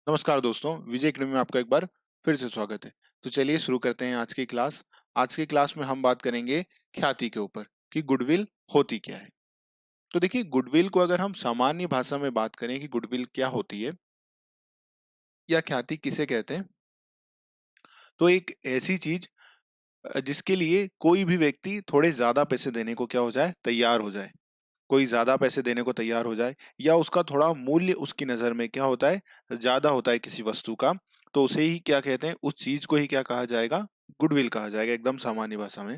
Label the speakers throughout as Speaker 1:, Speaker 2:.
Speaker 1: नमस्कार दोस्तों, विजय अकेडमी में आपका एक बार फिर से स्वागत है। तो चलिए शुरू करते हैं आज की क्लास। आज की क्लास में हम बात करेंगे ख्याति के ऊपर कि गुडविल होती क्या है। तो देखिए, गुडविल को अगर हम सामान्य भाषा में बात करें कि गुडविल क्या होती है या ख्याति किसे कहते हैं, तो एक ऐसी चीज जिसके लिए कोई भी व्यक्ति थोड़े ज्यादा पैसे देने को क्या हो जाए, तैयार हो जाए। कोई ज्यादा पैसे देने को तैयार हो जाए या उसका थोड़ा मूल्य उसकी नजर में क्या होता है, ज्यादा होता है किसी वस्तु का, तो उसे ही क्या कहते हैं, उस चीज को ही क्या कहा जाएगा, गुडविल कहा जाएगा एकदम सामान्य भाषा में।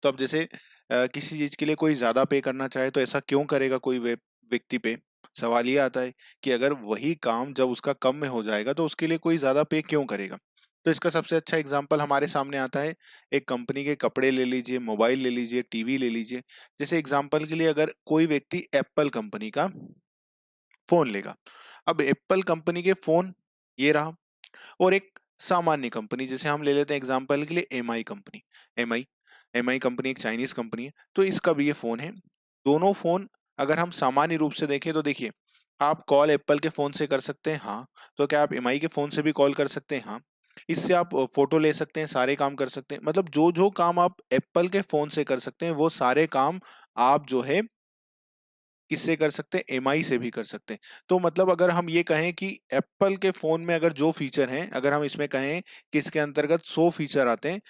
Speaker 1: तो अब जैसे किसी चीज के लिए कोई ज्यादा पे करना चाहे तो ऐसा क्यों करेगा कोई व्यक्ति पे। सवाल ये आता है कि अगर वही काम जब उसका कम में हो जाएगा तो उसके लिए कोई ज्यादा पे क्यों करेगा। तो इसका सबसे अच्छा एग्जांपल हमारे सामने आता है। एक कंपनी के कपड़े ले लीजिए, मोबाइल ले लीजिए, टीवी ले लीजिए। जैसे एग्जांपल के लिए अगर कोई व्यक्ति एप्पल कंपनी का फोन लेगा। अब एप्पल कंपनी के फोन ये रहा, और एक सामान्य कंपनी जैसे हम ले लेते हैं एग्जांपल के लिए MI company. MI MI company एक चाइनीज कंपनी है, तो इसका भी ये फोन है। दोनों फोन अगर हम सामान्य रूप से देखें तो देखिए, आप कॉल एप्पल के फोन से कर सकते हैं, हाँ। तो क्या आप एमआई के फोन से भी कॉल कर सकते हैं? हाँ। इससे आप फोटो ले सकते हैं, सारे काम कर सकते हैं। मतलब जो जो काम आप एप्पल के फोन से कर सकते हैं वो सारे काम आप जो है किससे कर सकते हैं, एमआई से भी कर सकते हैं। तो मतलब अगर हम ये कहें कि एप्पल के फोन में अगर जो फीचर हैं, अगर हम इसमें कहें कि इसके अंतर्गत 100 फीचर आते हैं,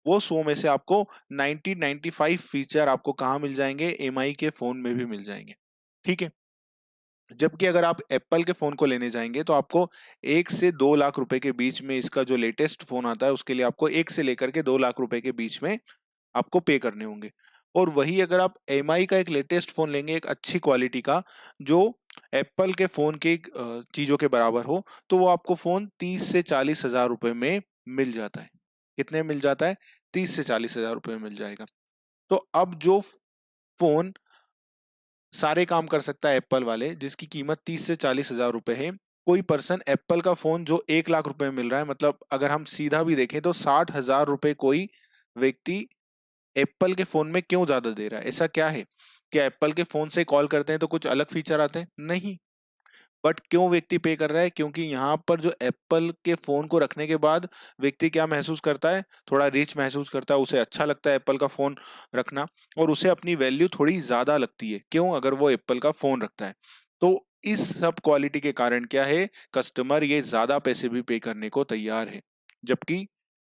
Speaker 1: वो 100 में से आपको 95 फीचर आपको कहाँ मिल जाएंगे, एमआई के फोन में भी मिल जाएंगे। ठीक है। जबकि अगर आप एप्पल के फोन को लेने जाएंगे तो आपको 1 से 2 लाख रुपए के बीच में इसका जो लेटेस्ट फोन आता है उसके लिए आपको 1 से लेकर के 2 लाख रुपए के बीच में आपको पे करने होंगे। और वही अगर आप एमआई का एक लेटेस्ट फोन लेंगे, एक अच्छी क्वालिटी का, जो एप्पल के फोन के चीजों के बराबर हो, तो वो आपको फोन 30 से 40 हजार रुपए में मिल जाता है। कितने मिल जाता है? 30 से 40 हजार रुपए में मिल जाएगा। तो अब जो फोन सारे काम कर सकता है एप्पल वाले, जिसकी कीमत 30 से 40 हजार रुपए है, कोई पर्सन एप्पल का फोन जो 1 लाख रुपए में मिल रहा है, मतलब अगर हम सीधा भी देखें तो 60 हजार रुपए कोई व्यक्ति एप्पल के फोन में क्यों ज्यादा दे रहा है? ऐसा क्या है? क्या एप्पल के फोन से कॉल करते हैं तो कुछ अलग फीचर आते हैं? नहीं। बट क्यों व्यक्ति पे कर रहा है? क्योंकि यहाँ पर जो एप्पल के फोन को रखने के बाद व्यक्ति क्या महसूस करता है, थोड़ा रिच महसूस करता है, उसे अच्छा लगता है एप्पल का फोन रखना, और उसे अपनी वैल्यू थोड़ी ज्यादा लगती है। क्यों? अगर वो एप्पल का फोन रखता है तो इस सब क्वालिटी के कारण क्या है, कस्टमर ये ज्यादा पैसे भी पे करने को तैयार है। जबकि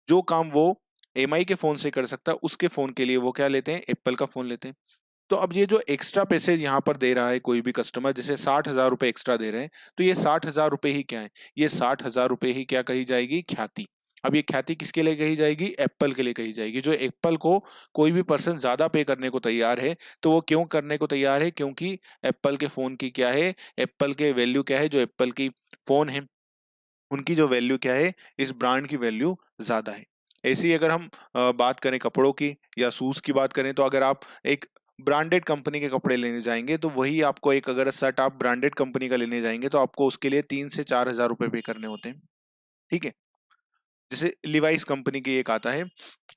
Speaker 1: जो काम वो एमआई के फोन से कर सकता है, उसके फोन के लिए वो क्या लेते हैं, एप्पल का फोन लेते हैं। तो अब ये जो एक्स्ट्रा पैसे यहाँ पर दे रहा है कोई भी कस्टमर, जैसे 60 हजार रुपए एक्स्ट्रा दे रहे हैं, तो ये 60 हजार रुपए ही क्या है, ये 60 हजार रुपए ही क्या कही जाएगी, ख्याति। अब ये ख्याति किसके लिए कही जाएगी? एप्पल के लिए कही जाएगी। जो एप्पल को कोई भी पर्सन ज्यादा पे करने को तैयार है, तो वो क्यों करने को तैयार है? क्योंकि एप्पल के फोन की क्या है, एप्पल के वैल्यू क्या है, जो एप्पल की फोन है उनकी जो वैल्यू क्या है, इस ब्रांड की वैल्यू ज्यादा है। ऐसे ही अगर हम बात करें कपड़ों की या शूज की बात करें, तो अगर आप एक ब्रांडेड कंपनी के कपड़े लेने जाएंगे तो वही आपको, एक अगर शर्ट आप ब्रांडेड कंपनी का लेने जाएंगे तो आपको उसके लिए 3 से 4 हजार रुपए पे करने होते हैं। ठीक है। जैसे लिवाइस कंपनी की एक आता है,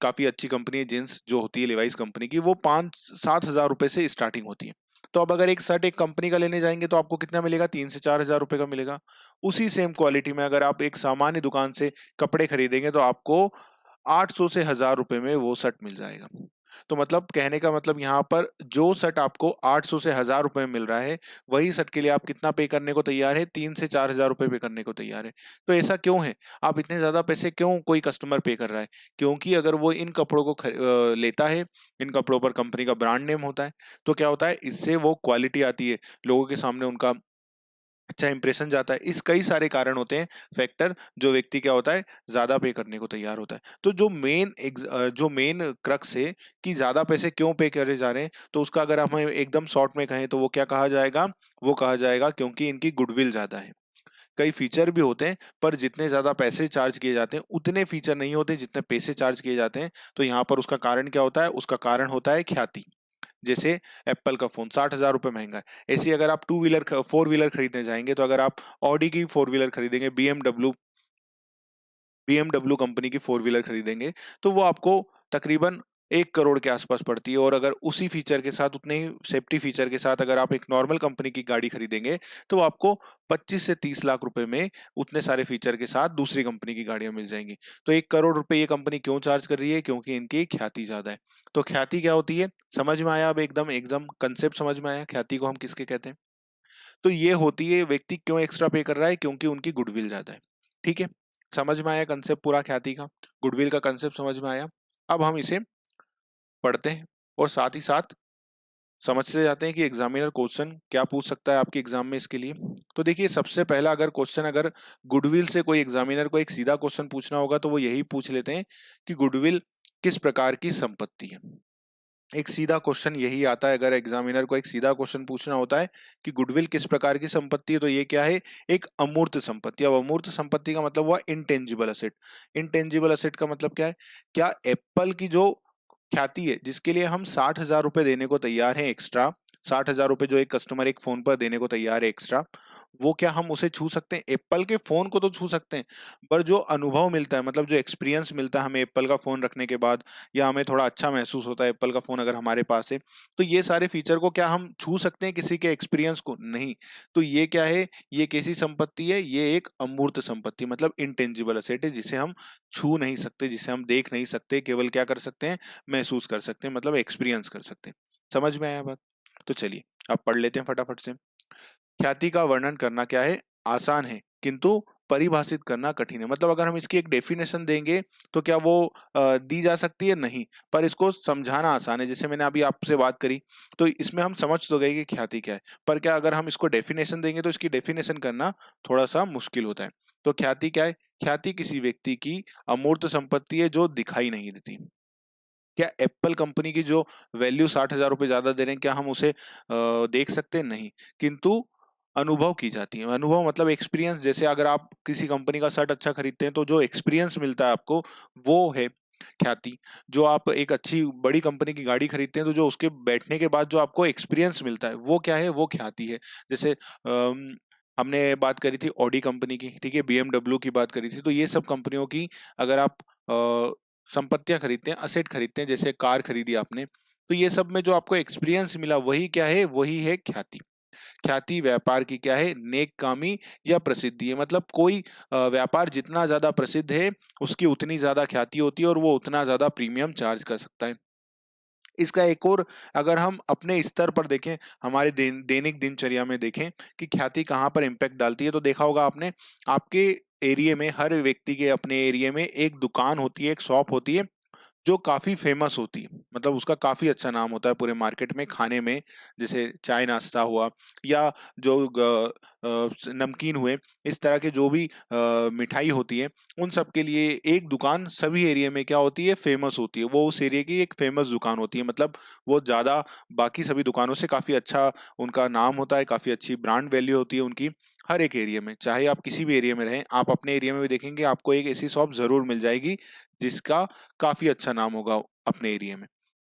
Speaker 1: काफी अच्छी कंपनी है, जींस जो होती है लिवाइस कंपनी की, वो 5-7 हजार रुपए से स्टार्टिंग होती है। तो अब अगर एक शर्ट एक कंपनी का लेने जाएंगे तो आपको कितना मिलेगा? 3 से 4 हजार रुपए का मिलेगा। उसी सेम क्वालिटी में अगर आप एक सामान्य दुकान से कपड़े खरीदेंगे तो आपको 800 से 1000 रुपए में वो शर्ट मिल जाएगा। तो मतलब कहने का मतलब यहाँ पर जो शर्ट आपको 800 से 1000 रुपए में मिल रहा है, वही शर्ट के लिए आप कितना पे करने को तैयार है? 3 से 4 हजार रुपए पे करने को तैयार है। तो ऐसा क्यों है? आप इतने ज्यादा पैसे क्यों कोई कस्टमर पे कर रहा है? क्योंकि अगर वो इन कपड़ों को लेता है, इन कपड़ों पर कंपनी का ब्रांड नेम होता है, तो क्या होता है, इससे वो क्वालिटी आती है, लोगों के सामने उनका अच्छा इंप्रेशन जाता है। इस कई सारे कारण होते हैं, फैक्टर, जो व्यक्ति क्या होता है, ज्यादा पे करने को तैयार होता है। तो जो मेन क्रक्स है कि ज्यादा पैसे क्यों पे करे जा रहे हैं, तो उसका अगर हम एकदम शॉर्ट में कहें तो वो क्या कहा जाएगा, वो कहा जाएगा क्योंकि इनकी गुडविल ज्यादा है। कई फीचर भी होते हैं, पर जितने ज्यादा पैसे चार्ज किए जाते हैं उतने फीचर नहीं होते जितने पैसे चार्ज किए जाते हैं। तो यहाँ पर उसका कारण क्या होता है? उसका कारण होता है ख्याति। जैसे एप्पल का फोन 60 हजार रुपये महंगा है, ऐसे ही अगर आप टू व्हीलर फोर व्हीलर खरीदने जाएंगे, तो अगर आप ऑडी की फोर व्हीलर खरीदेंगे, बीएमडब्ल्यू कंपनी की फोर व्हीलर खरीदेंगे, तो वो आपको तकरीबन 1 करोड़ के आसपास पड़ती है। और अगर उसी फीचर के साथ, उतने ही सेफ्टी फीचर के साथ अगर आप एक नॉर्मल कंपनी की गाड़ी खरीदेंगे तो आपको 25 से 30 लाख रुपए में उतने सारे फीचर के साथ दूसरी कंपनी की गाड़ियां मिल जाएंगी। तो 1 करोड़ रुपए ये कंपनी क्यों चार्ज कर रही है? क्योंकि इनकी ख्याति ज्यादा है। तो ख्याति क्या होती है, समझ में आया? अब एकदम एकदम कंसेप्ट समझ में आया ख्याति को हम किसके कहते हैं? तो ये होती है, व्यक्ति क्यों एक्स्ट्रा पे कर रहा है? क्योंकि उनकी गुडविल ज्यादा है। ठीक है, समझ में आया कंसेप्ट पूरा ख्याति का, गुडविल का कंसेप्ट समझ में आया। अब हम इसे पढ़ते हैं और साथ ही साथ समझते जाते हैं कि एग्जामिनर क्वेश्चन क्या पूछ सकता है आपके एग्जाम में इसके लिए। तो देखिए, सबसे पहला अगर क्वेश्चन, अगर गुडविल से कोई एग्जामिनर को एक सीधा क्वेश्चन पूछना होगा तो वो यही पूछ लेते हैं कि गुडविल किस प्रकार की संपत्ति है। एक सीधा क्वेश्चन यही आता है, अगर एग्जामिनर को एक सीधा क्वेश्चन पूछना होता है कि गुडविल किस प्रकार की संपत्ति है, तो ये क्या है? एक अमूर्त संपत्ति। अब अमूर्त संपत्ति का मतलब हुआ इनटेंजिबल असेट। इनटेंजिबल असेट का मतलब क्या है? क्या एप्पल की जो ख्याति है, जिसके लिए हम 60,000 रुपए देने को तैयार हैं एक्स्ट्रा, 60,000 रुपए जो एक कस्टमर एक फोन पर देने को तैयार है एक्स्ट्रा, वो क्या हम उसे छू सकते हैं? एप्पल के फोन को तो छू सकते हैं, पर जो अनुभव मिलता है, मतलब जो एक्सपीरियंस मिलता है हमें एप्पल का फोन रखने के बाद, या हमें थोड़ा अच्छा महसूस होता है एप्पल का फोन अगर हमारे पास है, तो ये सारे फीचर को क्या हम छू सकते हैं किसी के एक्सपीरियंस को? नहीं। तो ये क्या है? ये कैसी संपत्ति है? ये एक अमूर्त संपत्ति, मतलब इनटेंजिबल असेट है, जिसे हम छू नहीं सकते, जिसे हम देख नहीं सकते, केवल क्या कर सकते हैं? महसूस कर सकते हैं, मतलब एक्सपीरियंस कर सकते हैं। समझ में आया बात? तो चलिए अब पढ़ लेते हैं फटाफट से। ख्याति का वर्णन करना क्या है? आसान है, किंतु परिभाषित करना कठिन है। मतलब अगर हम इसकी एक डेफिनेशन देंगे तो क्या वो दी जा सकती है? नहीं। पर इसको समझाना आसान है। जैसे मैंने अभी आपसे बात करी, तो इसमें हम समझ तो गए कि ख्याति क्या है, पर क्या अगर हम इसको डेफिनेशन देंगे तो इसकी डेफिनेशन करना थोड़ा सा मुश्किल होता है। तो ख्याति क्या है? ख्याति किसी व्यक्ति की अमूर्त संपत्ति है जो दिखाई नहीं देती। क्या एप्पल कंपनी की जो वैल्यू 60,000 रुपए ज्यादा दे रहे हैं, क्या हम उसे देख सकते हैं? नहीं। किंतु अनुभव की जाती है। अनुभव मतलब एक्सपीरियंस। जैसे अगर आप किसी कंपनी का शर्ट अच्छा खरीदते हैं तो जो एक्सपीरियंस मिलता है आपको, वो है ख्याति। जो आप एक अच्छी बड़ी कंपनी की गाड़ी खरीदते हैं तो जो उसके बैठने के बाद जो आपको एक्सपीरियंस मिलता है, वो क्या है? वो ख्याति है। जैसे हमने बात करी थी ऑडी कंपनी की, ठीक है, बीएमडब्ल्यू की बात करी थी। तो ये सब कंपनियों की अगर आप संपत्तियां खरीदते हैं, असेट खरीदते हैं, जैसे कार खरीदी आपने, तो ये सब में जो आपको एक्सपीरियंस मिला, वही क्या है? वही है ख्याति। ख्याति व्यापार की क्या है? नेककामी या प्रसिद्धि है। मतलब कोई व्यापार जितना ज्यादा प्रसिद्ध है, उसकी उतनी ज्यादा ख्याति होती है और वो उतना ज्यादा प्रीमियम चार्ज कर सकता है। इसका एक और, अगर हम अपने स्तर पर देखें, हमारे दैनिक दिनचर्या में देखें कि ख्याति कहाँ पर इम्पैक्ट डालती है, तो देखा होगा आपने, आपके एरिया में, हर व्यक्ति के अपने एरिया में एक दुकान होती है, एक शॉप होती है जो काफी फेमस होती है। मतलब उसका काफी अच्छा नाम होता है पूरे मार्केट में खाने में। जैसे चाय नाश्ता हुआ, या जो नमकीन हुए, इस तरह के जो भी मिठाई होती है, उन सब के लिए एक दुकान सभी एरिया में क्या होती है? फेमस होती है। वो उस एरिया की एक फेमस दुकान होती है। मतलब वो ज्यादा बाकी सभी दुकानों से काफी अच्छा उनका नाम होता है, काफी अच्छी ब्रांड वैल्यू होती है उनकी। हर एक एरिया में, चाहे आप किसी भी एरिया में रहें, आप अपने एरिया में भी देखेंगे आपको एक ऐसी शॉप जरूर मिल जाएगी जिसका काफी अच्छा नाम होगा अपने एरिया में।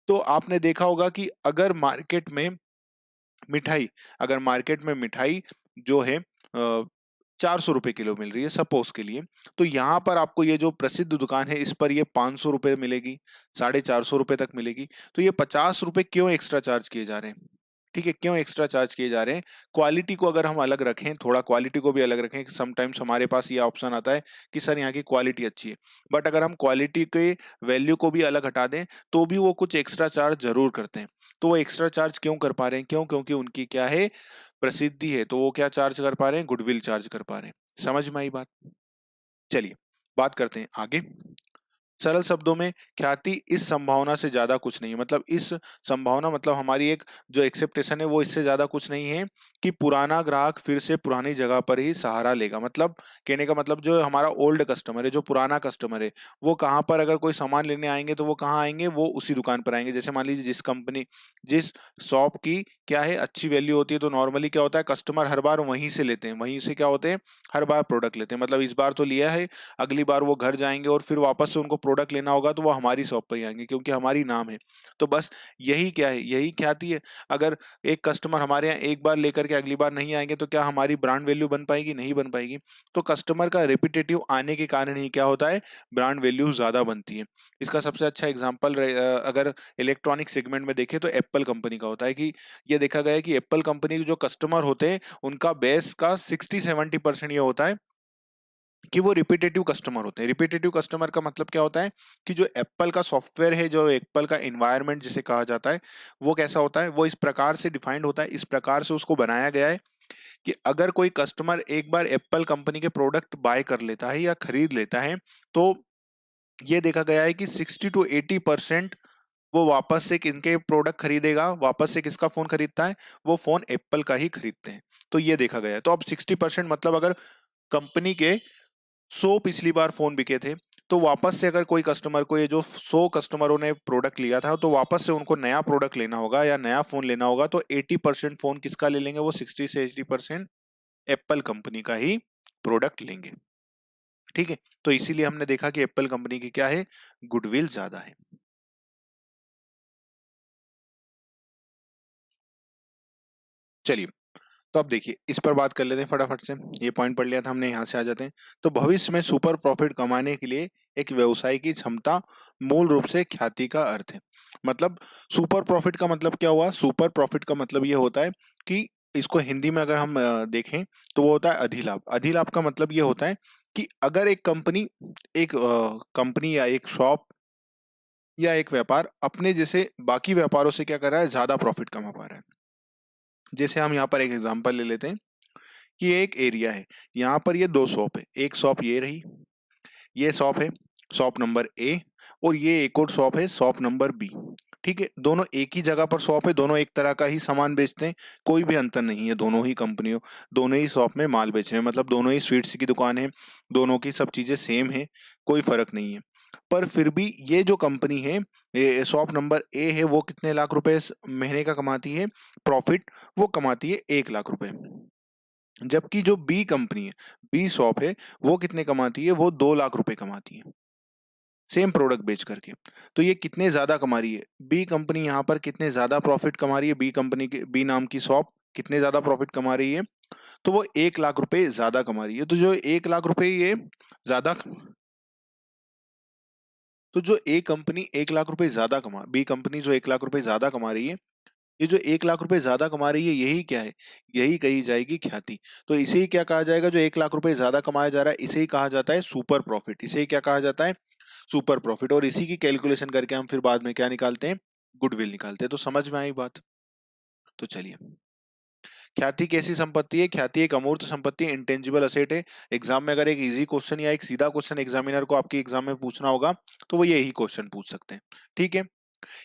Speaker 1: तो आपने देखा होगा कि अगर मार्केट में मिठाई जो है 400 रुपए किलो मिल रही है सपोज के लिए, तो यहाँ पर आपको ये जो प्रसिद्ध दुकान है, इस पर ये 500 रुपए मिलेगी, 450 रुपए तक मिलेगी। तो ये 50 रुपए क्यों एक्स्ट्रा चार्ज किए जा रहे हैं? ठीक है, क्यों एक्स्ट्रा चार्ज किए जा रहे हैं? क्वालिटी को अगर हम अलग रखें, थोड़ा क्वालिटी को भी अलग रखें, समटाइम्स हमारे पास ये ऑप्शन आता है कि सर यहाँ की क्वालिटी अच्छी है, बट अगर हम क्वालिटी के वैल्यू को भी अलग हटा दें तो भी वो कुछ एक्स्ट्रा चार्ज जरूर करते हैं। तो वो एक्स्ट्रा चार्ज क्यों कर पा रहे हैं? क्यों? क्योंकि उनकी क्या है? प्रसिद्धि है। तो वो क्या चार्ज कर पा रहे हैं? गुडविल चार्ज कर पा रहे हैं। समझ में आई बात? चलिए बात करते हैं आगे। सरल शब्दों में, ख्याति इस संभावना से ज्यादा कुछ नहीं है। मतलब इस संभावना, मतलब हमारी एक जो एक्सेप्टेशन है, वो इससे ज्यादा कुछ नहीं है कि पुराना ग्राहक फिर से पुरानी जगह पर ही सहारा लेगा। मतलब कहने का मतलब, जो हमारा ओल्ड कस्टमर है, जो पुराना कस्टमर है, वो कहाँ पर अगर कोई सामान लेने आएंगे तो वो कहाँ आएंगे? वो उसी दुकान पर आएंगे। जैसे मान लीजिए जिस शॉप की क्या है? अच्छी वैल्यू होती है, तो नॉर्मली क्या होता है? कस्टमर हर बार वहीं से लेते हैं, वहीं से क्या होते हैं? हर बार प्रोडक्ट लेते हैं। मतलब इस बार तो लिया है, अगली बार वो घर जाएंगे और फिर वापस से उनको प्रोडक्ट लेना होगा तो वो हमारी शॉप पर ही आएंगे, क्योंकि हमारी नाम है। तो बस यही क्या है, यही ख्याति है। अगर एक कस्टमर हमारे यहाँ एक बार लेकर के अगली बार नहीं आएंगे तो क्या हमारी ब्रांड वैल्यू बन पाएगी? नहीं बन पाएगी। तो कस्टमर का रिपीटेटिव आने के कारण ही क्या होता है, ब्रांड वैल्यू ज्यादा बनती है। इसका सबसे अच्छा एग्जाम्पल अगर इलेक्ट्रॉनिक सेगमेंट में देखें तो एप्पल कंपनी का होता है कि ये देखा गया है कि एप्पल कंपनी के जो कस्टमर होते हैं उनका बेस का 60-70% ये होता है कि वो रिपीटेटिव कस्टमर होते हैं। रिपीटेटिव कस्टमर का मतलब क्या होता है कि जो एप्पल का सॉफ्टवेयर है, जो एप्पल का एनवायरनमेंट जिसे कहा जाता है, वो कैसा होता है, वो इस प्रकार से डिफाइंड होता है, इस प्रकार से उसको बनाया गया है कि अगर कोई कस्टमर एक बार एप्पल कंपनी के प्रोडक्ट बाय कर लेता है या खरीद लेता है, तो ये देखा गया है कि 60-80% वो वापस से किनके प्रोडक्ट खरीदेगा, वापस से किसका फोन खरीदता है, वो फोन एप्पल का ही खरीदते हैं। तो ये देखा गया है। तो अब 60% मतलब अगर कंपनी के 100 पिछली बार फोन बिके थे, तो वापस से अगर कोई कस्टमर को, ये जो 100 कस्टमरों ने प्रोडक्ट लिया था, तो वापस से उनको नया प्रोडक्ट लेना होगा या नया फोन लेना होगा, तो 80% फोन किसका ले लेंगे, वो 60 से 80% एप्पल कंपनी का ही प्रोडक्ट लेंगे। ठीक है, तो इसीलिए हमने देखा कि एप्पल कंपनी की क्या है, गुडविल ज्यादा है। चलिए, तो अब देखिए इस पर बात कर लेते हैं फटाफट से। ये पॉइंट पढ़ लिया था हमने, यहाँ से आ जाते हैं। तो भविष्य में सुपर प्रॉफिट कमाने के लिए एक व्यवसाय की क्षमता मूल रूप से ख्याति का अर्थ है। मतलब सुपर प्रॉफिट का मतलब क्या हुआ, सुपर प्रॉफिट का मतलब ये होता है कि इसको हिंदी में अगर हम देखें तो वो होता है अधिलाभ। अधिलाभ का मतलब ये होता है कि अगर एक कंपनी, एक कंपनी या एक शॉप या एक व्यापार अपने जैसे बाकी व्यापारों से क्या कर रहा है, ज्यादा प्रॉफिट कमा पा रहा है। जैसे हम यहाँ पर एक एग्जांपल ले लेते हैं कि ये एक एरिया है, यहाँ पर ये दो शॉप है। एक शॉप ये रही, ये शॉप है शॉप नंबर ए, और ये एक और शॉप है शॉप नंबर बी। ठीक है, दोनों एक ही जगह पर शॉप है, दोनों एक तरह का ही सामान बेचते हैं, कोई भी अंतर नहीं है। दोनों ही कंपनियों, दोनों ही शॉप में माल बेच रहे हैं, मतलब दोनों ही स्वीट्स की दुकान है, दोनों की सब चीजें सेम है, कोई फर्क नहीं है। पर फिर भी ये जो कंपनी है, शॉप नंबर ए है, वो कितने लाख रुपए महीने का कमाती है प्रॉफिट, वो कमाती है 1 लाख रुपए। जबकि जो बी कंपनी है, बी शॉप है, वो कितने कमाती है, वो 2 लाख रुपए कमाती है सेम प्रोडक्ट बेच करके। तो ये कितने ज्यादा कमा रही है, बी कंपनी यहाँ पर कितने ज्यादा प्रॉफिट कमा रही है, बी कंपनी के, बी नाम की शॉप कितने ज्यादा प्रॉफिट कमा रही है, तो वो 1 लाख रुपए ज्यादा कमा रही है। तो जो 1 लाख रुपए ये ज्यादा, तो जो ए कंपनी 1 लाख रुपए ज्यादा कमा, बी कंपनी जो 1 लाख रुपए ज्यादा कमा रही है, ये जो 1 लाख रुपए ज्यादा कमा रही है, यही क्या है, यही कही जाएगी ख्याति। तो इसे ही क्या कहा जाएगा, जो 1 लाख रुपए ज्यादा कमाया जा रहा है, इसे ही कहा जाता है सुपर प्रॉफिट। इसे ही क्या कहा जाता है, सुपर प्रॉफिट। और इसी की कैलकुलेशन करके हम फिर बाद में क्या निकालते हैं, गुडविल निकालते हैं। तो समझ में आई बात? तो चलिए, ख्याति कैसी संपत्ति है, ख्याति एक अमूर्त संपत्ति है, इंटेंजिबल असेट है। एग्जाम में अगर एक इजी क्वेश्चन या एक सीधा क्वेश्चन एग्जामिनर को आपके एग्जाम में पूछना होगा, तो वो यही क्वेश्चन पूछ सकते हैं। ठीक है,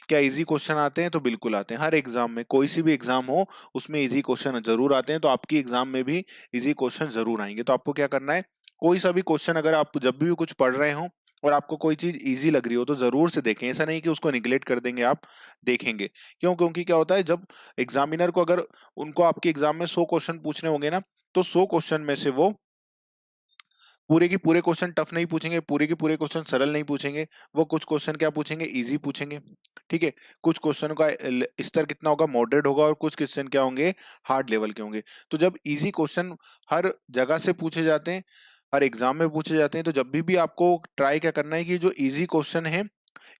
Speaker 1: क्या इजी क्वेश्चन आते हैं? तो बिल्कुल आते हैं। हर एग्जाम में, कोई सी भी एग्जाम हो, उसमें इजी क्वेश्चन जरूर आते हैं। तो आपकी एग्जाम में भी इजी क्वेश्चन जरूर आएंगे। तो आपको क्या करना है, कोई सा भी क्वेश्चन अगर आप जब भी कुछ पढ़ रहे हो और आपको कोई चीज इजी लग रही हो, तो जरूर से देखें। ऐसा नहीं कि उसको निगलेक्ट कर देंगे, आप देखेंगे। क्यों? क्योंकि क्या होता है, जब एग्जामिनर को, अगर उनको आपके एग्जाम में 100 क्वेश्चन पूछने होंगे ना, तो 100 क्वेश्चन में से वो पूरे की पूरे क्वेश्चन टफ नहीं पूछेंगे, पूरे के पूरे क्वेश्चन सरल नहीं पूछेंगे। वो कुछ क्वेश्चन क्या पूछेंगे, इजी पूछेंगे। ठीक है, कुछ क्वेश्चन का स्तर कितना होगा, मॉडरेट होगा, और कुछ क्वेश्चन क्या होंगे, हार्ड लेवल के होंगे। तो जब इजी क्वेश्चन हर जगह से पूछे जाते हैं, हर एग्जाम में पूछे जाते हैं, तो जब भी आपको ट्राई क्या करना है कि जो इजी क्वेश्चन है,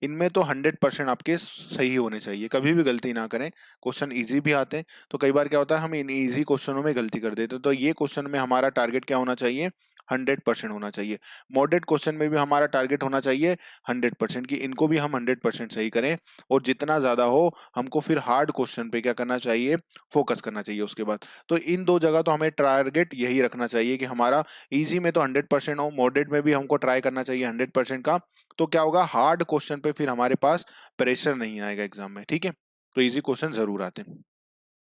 Speaker 1: इनमें तो 100% आपके सही होने चाहिए, कभी भी गलती ना करें। क्वेश्चन इजी भी आते हैं, तो कई बार क्या होता है, हम इन इजी क्वेश्चनों में गलती कर देते हैं। तो ये क्वेश्चन में हमारा टारगेट क्या होना चाहिए, 100% होना चाहिए। मॉडरेट क्वेश्चन में भी हमारा टारगेट होना चाहिए 100% की, इनको भी हम 100% सही करें। और जितना ज्यादा हो, हमको फिर हार्ड क्वेश्चन पे क्या करना चाहिए, फोकस करना चाहिए उसके बाद। तो इन दो जगह तो हमें टारगेट यही रखना चाहिए कि हमारा इजी में तो 100% हो, मॉडरेट में भी हमको ट्राई करना चाहिए 100% का। तो क्या होगा, हार्ड क्वेश्चन पे फिर हमारे पास प्रेशर नहीं आएगा एग्जाम में। ठीक है, तो इजी क्वेश्चन जरूर आते हैं।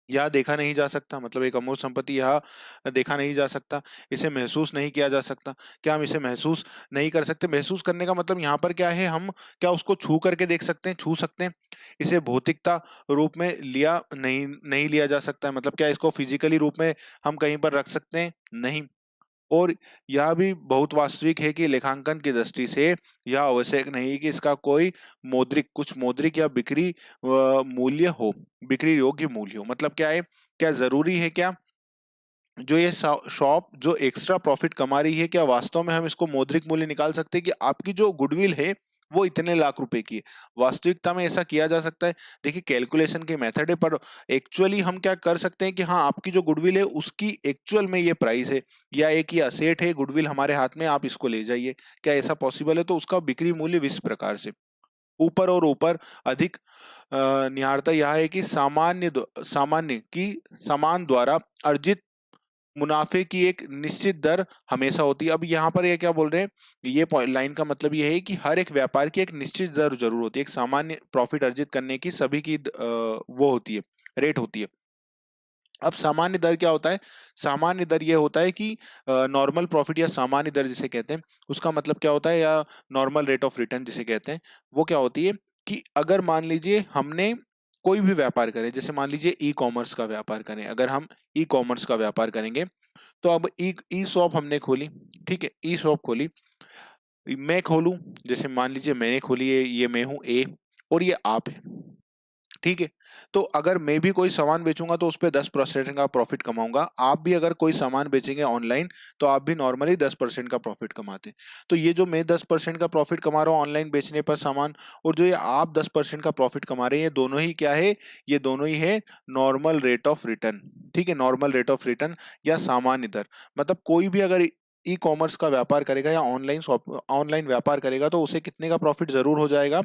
Speaker 1: यहाँ देखा नहीं जा सकता, मतलब एक अमूर्त संपत्ति यहाँ देखा नहीं जा सकता, इसे महसूस नहीं किया जा सकता। क्या हम इसे महसूस नहीं कर सकते? महसूस करने का मतलब यहाँ पर क्या है, हम क्या उसको छू करके देख सकते हैं, छू सकते हैं? इसे भौतिकता रूप में लिया नहीं, नहीं लिया जा सकता है। मतलब क्या इसको फिजिकली रूप में हम कहीं पर रख सकते हैं? नहीं। और यह भी बहुत वास्तविक है कि लेखांकन की दृष्टि से यह आवश्यक नहीं कि इसका कोई कुछ मौद्रिक या बिक्री मूल्य हो, बिक्री योग्य मूल्य हो। मतलब क्या है, क्या जरूरी है क्या जो ये शॉप जो एक्स्ट्रा प्रॉफिट कमा रही है, क्या वास्तव में हम इसको मौद्रिक मूल्य निकाल सकते हैं कि आपकी जो गुडविल है वो इतने लाख रुपए की है? वास्तविकता में ऐसा किया जा सकता है? देखिए, कैलकुलेशन के मेथड है, पर एक्चुअली हम क्या कर सकते हैं कि हाँ, आपकी जो गुडविल है उसकी एक्चुअल में ये प्राइस है, या एक ये असेट है गुडविल हमारे हाथ में, आप इसको ले जाइए। क्या ऐसा पॉसिबल है? तो उसका बिक्री मूल्य इस प्रकार से ऊपर और ऊपर अधिक निहारता यह है कि सामान्य की सामान द्वारा अर्जित मुनाफे की एक निश्चित दर हमेशा होती है। अब यहाँ पर ये क्या बोल रहे हैं, ये लाइन का मतलब ये है कि हर एक व्यापार की एक निश्चित दर जरूर होती है, एक सामान्य प्रॉफिट अर्जित करने की सभी की वो होती है, रेट होती है। अब सामान्य दर क्या होता है? सामान्य दर ये होता है कि नॉर्मल प्रॉफिट या सामान्य दर जिसे कहते हैं, उसका मतलब क्या होता है, या नॉर्मल रेट ऑफ रिटर्न जिसे कहते हैं, वो क्या होती है कि अगर मान लीजिए हमने कोई भी व्यापार करें, जैसे मान लीजिए ई कॉमर्स का व्यापार करें, अगर हम ई कॉमर्स का व्यापार करेंगे, तो अब ई ई शॉप हमने खोली, ठीक है, ई शॉप खोली, मैं खोलूं, जैसे मान लीजिए मैंने खोली है, ये मैं हूं ए और ये आप है, ठीक है। तो अगर मैं भी कोई सामान बेचूंगा तो उस पर 10% का प्रॉफिट कमाऊंगा, आप भी अगर कोई सामान बेचेंगे ऑनलाइन तो आप भी नॉर्मली 10% का प्रॉफिट कमाते हैं। तो ये जो मैं 10% का प्रॉफिट कमा रहा हूँ ऑनलाइन बेचने पर सामान, और जो ये आप 10% का प्रॉफिट कमा रहे हैं, ये दोनों ही क्या है? ये दोनों ही है नॉर्मल रेट ऑफ रिटर्न, ठीक है, नॉर्मल रेट ऑफ रिटर्न या सामान्य दर। मतलब कोई भी अगर ई कॉमर्स का व्यापार करेगा या ऑनलाइन व्यापार करेगा तो उसे कितने का प्रॉफिट जरूर हो जाएगा?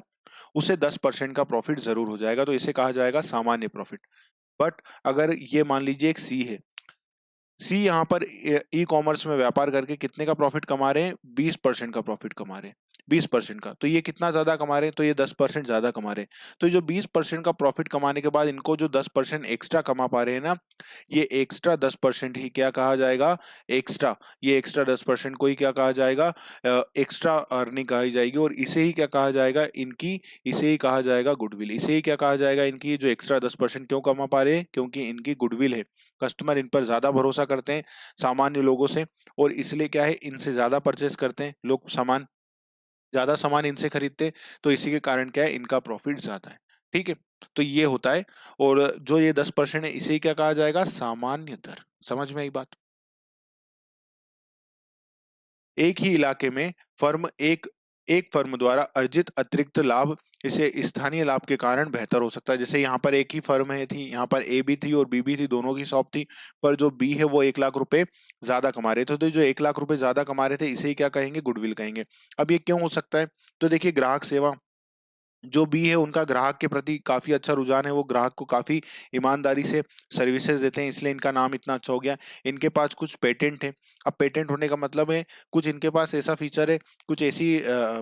Speaker 1: उसे 10% का प्रॉफिट जरूर हो जाएगा, तो इसे कहा जाएगा सामान्य प्रॉफिट। बट अगर ये मान लीजिए एक सी है, सी यहाँ पर ई कॉमर्स में व्यापार करके कितने का प्रॉफिट कमा रहे हैं? 20% का प्रॉफिट कमा रहे हैं, 20% का। तो ये कितना ज्यादा कमा रहे हैं? तो ये 10% ज्यादा कमा रहे हैं। तो जो 20% का प्रॉफिट कमाने के बाद इनको जो 10% एक्स्ट्रा कमा पा रहे हैं ना, ये एक्स्ट्रा 10% ही क्या कहा जाएगा? एक्स्ट्रा, ये एक्स्ट्रा 10% को ही क्या कहा जाएगा? एक्स्ट्रा अर्निंग कही जाएगी, और इसे ही क्या कहा जाएगा? इनकी, इसे ही कहा जाएगा गुडविल। इसे ही क्या कहा जाएगा? इनकी जो एक्स्ट्रा 10% क्यों कमा पा रहे हैं? क्योंकि इनकी गुडविल है, कस्टमर इन पर ज्यादा भरोसा करते हैं सामान्य लोगों से, और इसलिए क्या है, इनसे ज्यादा परचेस करते हैं लोग, सामान ज्यादा सामान इनसे खरीदते हैं, तो इसी के कारण क्या है, इनका प्रॉफिट ज्यादा है, ठीक है। तो ये होता है, और जो ये 10% है इसे ही क्या कहा जाएगा? सामान्य दर। समझ में आई बात? एक ही इलाके में फर्म एक एक फर्म द्वारा अर्जित अतिरिक्त लाभ इसे स्थानीय लाभ के कारण बेहतर हो सकता है। जैसे यहाँ पर एक ही फर्म है थी, यहाँ पर ए भी थी और बी भी थी, दोनों की शॉप थी, पर जो बी है वो 1 लाख रुपए ज्यादा कमा रहे थे, तो जो 1 लाख रुपए ज्यादा कमा रहे थे इसे ही क्या कहेंगे? गुडविल कहेंगे। अब ये क्यों हो सकता है? तो देखिए, ग्राहक सेवा, जो बी है उनका ग्राहक के प्रति काफी अच्छा रुझान है, वो ग्राहक को काफी ईमानदारी से सर्विसेज देते हैं, इसलिए इनका नाम इतना अच्छा हो गया। इनके पास कुछ पेटेंट है। अब पेटेंट होने का मतलब है कुछ इनके पास ऐसा फीचर है, कुछ ऐसी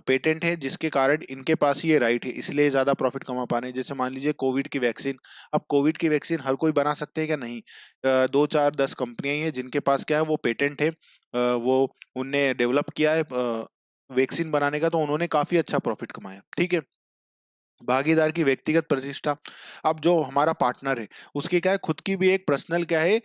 Speaker 1: पेटेंट है जिसके कारण इनके पास ये राइट है, इसलिए ज्यादा प्रॉफिट कमा पा रहे हैं। जैसे मान लीजिए कोविड की वैक्सीन, अब कोविड की वैक्सीन हर कोई बना सकते हैं क्या? नहीं। दो चार 10 कंपनियां ही हैं जिनके पास क्या है, वो पेटेंट है, वो उनने डेवलप किया है वैक्सीन बनाने का, तो उन्होंने काफी अच्छा प्रॉफिट कमाया, ठीक है। भागीदार की व्यक्तिगत प्रतिष्ठा, अब जो हमारा पार्टनर है उसकी क्या है, खुद की भी एक पर्सनल क्या है,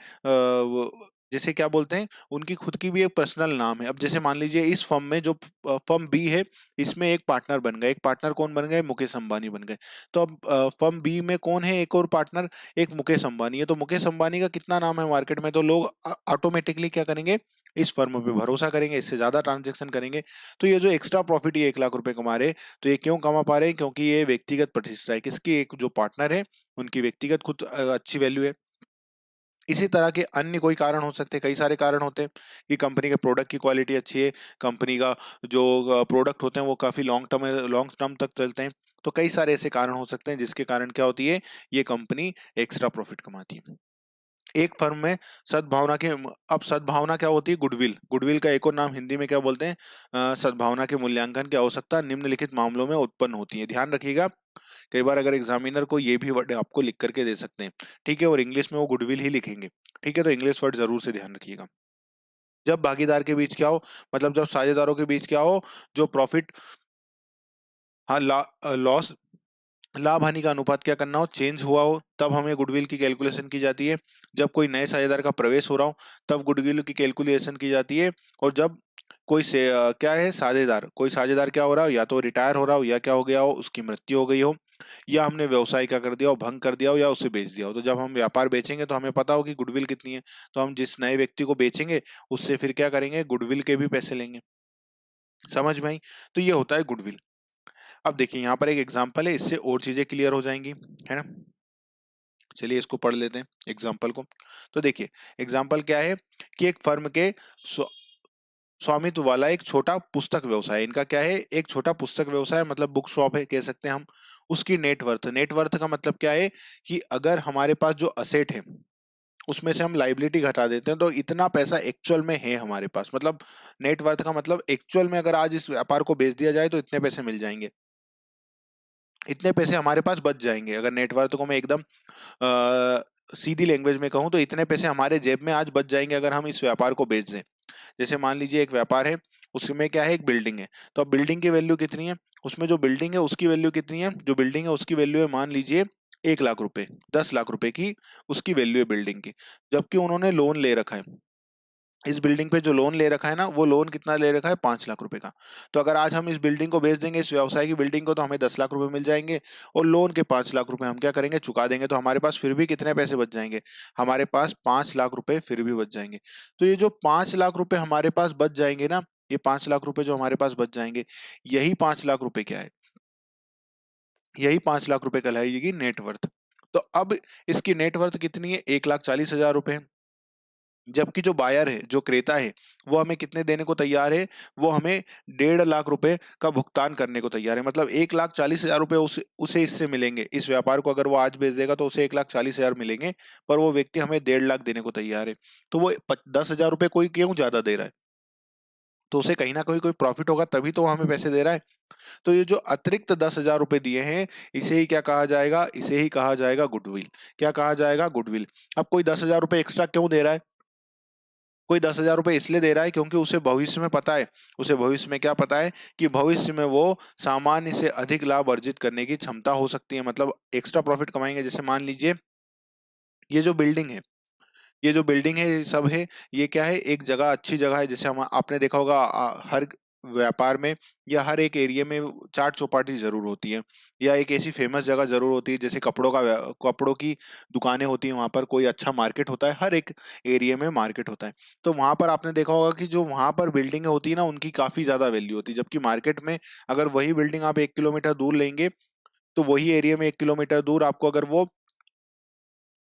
Speaker 1: जैसे क्या बोलते हैं, उनकी खुद की भी एक पर्सनल नाम है। अब जैसे मान लीजिए इस फर्म में जो फर्म बी है, इसमें एक पार्टनर बन गए, एक पार्टनर कौन बन गए? मुकेश अंबानी बन गए। तो अब फर्म बी में कौन है एक और पार्टनर? एक मुकेश अंबानी है। तो मुकेश अंबानी का कितना नाम है मार्केट में, तो लोग ऑटोमेटिकली क्या करेंगे? इस फर्म पे भरोसा करेंगे, इससे ज्यादा ट्रांजेक्शन करेंगे। तो ये जो एक्स्ट्रा प्रॉफिट ये 1 लाख रुपए कमा रहे, तो ये क्यों कमा पा रहे हैं? क्योंकि ये व्यक्तिगत प्रतिष्ठा है, किसकी? एक जो पार्टनर है उनकी व्यक्तिगत खुद अच्छी वैल्यू है। इसी तरह के अन्य कोई कारण हो सकते हैं, कई सारे कारण होते हैं कि कंपनी के प्रोडक्ट की क्वालिटी अच्छी है, कंपनी का जो प्रोडक्ट होते हैं वो काफी लॉन्ग टर्म तक चलते हैं। तो कई सारे ऐसे कारण हो सकते हैं जिसके कारण क्या होती है, ये कंपनी एक्स्ट्रा प्रॉफिट कमाती है। एक फर्म में सद्भावना के, अब सद्भावना क्या होती है? गुडविल। गुडविल का एक और नाम हिंदी में क्या बोलते हैं? सद्भावना के मूल्यांकन की आवश्यकता निम्नलिखित मामलों में उत्पन्न होती है। ध्यान रखिएगा, कई बार अगर एग्जामिनर को ये भी वर्ड आपको लिख करके दे सकते हैं, ठीक है, और इंग्लिश में वो गुडविल ही लिखेंगे, ठीक है, तो इंग्लिश वर्ड जरूर से ध्यान रखिएगा। जब भागीदार के बीच क्या हो, मतलब जब साझेदारों के बीच क्या हो, जो प्रॉफिट, हाँ, लॉस लाभ हानि का अनुपात क्या करना हो, चेंज हुआ हो, तब हमें गुडविल की कैलकुलेशन की जाती है। जब कोई नए साझेदार का प्रवेश हो रहा हो तब गुडविल की कैलकुलेशन की जाती है। और जब कोई से क्या है साझेदार, कोई साझेदार क्या हो रहा हो, या तो रिटायर हो रहा हो, या क्या हो गया हो, उसकी मृत्यु हो गई हो, या हमने व्यवसाय क्या कर दिया हो, भंग कर दिया हो, या उसे बेच दिया हो। तो जब हम व्यापार बेचेंगे तो हमें पता हो कि गुडविल कितनी है, तो हम जिस नए व्यक्ति को बेचेंगे उससे फिर क्या करेंगे, गुडविल के भी पैसे लेंगे। समझ में आई? तो ये होता है गुडविल। अब देखिए यहाँ पर एक एग्जांपल है, इससे और चीजें क्लियर हो जाएंगी, है ना। चलिए इसको पढ़ लेते हैं एग्जाम्पल को। तो देखिए एग्जाम्पल क्या है कि एक फर्म के स्व- स्वामित्व वाला एक छोटा पुस्तक व्यवसाय, इनका क्या है, एक छोटा पुस्तक व्यवसाय, मतलब बुक शॉप है कह सकते हैं हम। उसकी नेटवर्थ, नेटवर्थ का मतलब क्या है कि अगर हमारे पास जो असेट है उसमें से हम लाइबिलिटी घटा देते हैं तो इतना पैसा एक्चुअल में है हमारे पास, मतलब नेटवर्थ का मतलब एक्चुअल में अगर आज इस व्यापार को बेच दिया जाए तो इतने पैसे मिल जाएंगे, इतने पैसे हमारे पास बच जाएंगे। अगर नेटवर्थ को मैं एकदम सीधी लैंग्वेज में कहूँ तो इतने पैसे हमारे जेब में आज बच जाएंगे अगर हम इस व्यापार को बेच दें। जैसे मान लीजिए एक व्यापार है, उसमें क्या है, एक बिल्डिंग है, तो अब बिल्डिंग की वैल्यू कितनी है, उसमें जो बिल्डिंग है उसकी वैल्यू कितनी है, जो बिल्डिंग है उसकी वैल्यू है मान लीजिए 1 लाख रुपए, 10 लाख रुपए की उसकी वैल्यू है बिल्डिंग की। जबकि उन्होंने लोन ले रखा है, इस बिल्डिंग पे जो लोन ले रखा है ना, वो लोन कितना ले रखा है, 5 लाख रुपए का। तो अगर आज हम इस बिल्डिंग को बेच देंगे, इस व्यवसाय की बिल्डिंग को, तो हमें 10 लाख रुपए मिल जाएंगे, और लोन के 5 लाख रुपए हम क्या करेंगे, चुका देंगे, तो हमारे पास फिर भी कितने पैसे बच जाएंगे, हमारे पास 5 लाख रुपए फिर भी बच जाएंगे। तो ये जो 5 लाख रुपए हमारे पास बच जाएंगे ना, ये 5 लाख रुपए जो हमारे पास बच जाएंगे, यही 5 लाख रुपए क्या है, यही 5 लाख रुपए कहलाएगी नेटवर्थ। तो अब इसकी नेटवर्थ कितनी है, 1,40,000 रुपए। जबकि जो बायर है, जो क्रेता है, वो हमें कितने देने को तैयार है, वो हमें 1,50,000 रुपए का भुगतान करने को तैयार है। मतलब 1,40,000 रुपए उसे इससे मिलेंगे, इस व्यापार को अगर वो आज बेच देगा तो उसे 1,40,000 मिलेंगे, पर वो व्यक्ति हमें 1,50,000 देने को तैयार है। तो वो 10,000 रुपए कोई क्यों ज्यादा दे रहा है, तो उसे कहीं ना कहीं कोई प्रॉफिट होगा, तभी तो वो हमें पैसे दे रहा है। तो ये जो अतिरिक्त 10,000 रुपए दिए हैं, इसे ही क्या कहा जाएगा, इसे ही कहा जाएगा गुडविल। क्या कहा जाएगा, गुडविल। अब कोई 10,000 रुपए एक्स्ट्रा क्यों दे रहा है, कोई 10,000 रुपए इसलिए दे रहा है क्योंकि उसे भविष्य में पता है, उसे भविष्य में क्या पता है कि भविष्य में वो सामान्य से अधिक लाभ अर्जित करने की क्षमता हो सकती है, मतलब एक्स्ट्रा प्रॉफिट कमाएंगे। जैसे मान लीजिए ये जो बिल्डिंग है, ये जो बिल्डिंग है, ये सब है, ये क्या है, एक जगह, अच्छी जगह है। जैसे हम, आपने देखा होगा हर व्यापार में या हर एक एरिया में चाट चौपाटी जरूर होती है, या एक ऐसी फेमस जगह जरूर होती है, जैसे कपड़ों की दुकानें होती हैं, वहां पर कोई अच्छा मार्केट होता है, हर एक एरिया में मार्केट होता है। तो वहां पर आपने देखा होगा कि जो वहां पर बिल्डिंग होती है ना, उनकी काफी ज्यादा वैल्यू होती है। जबकि मार्केट में अगर वही बिल्डिंग आप 1 किलोमीटर दूर लेंगे, तो वही एरिया में 1 किलोमीटर दूर आपको अगर वो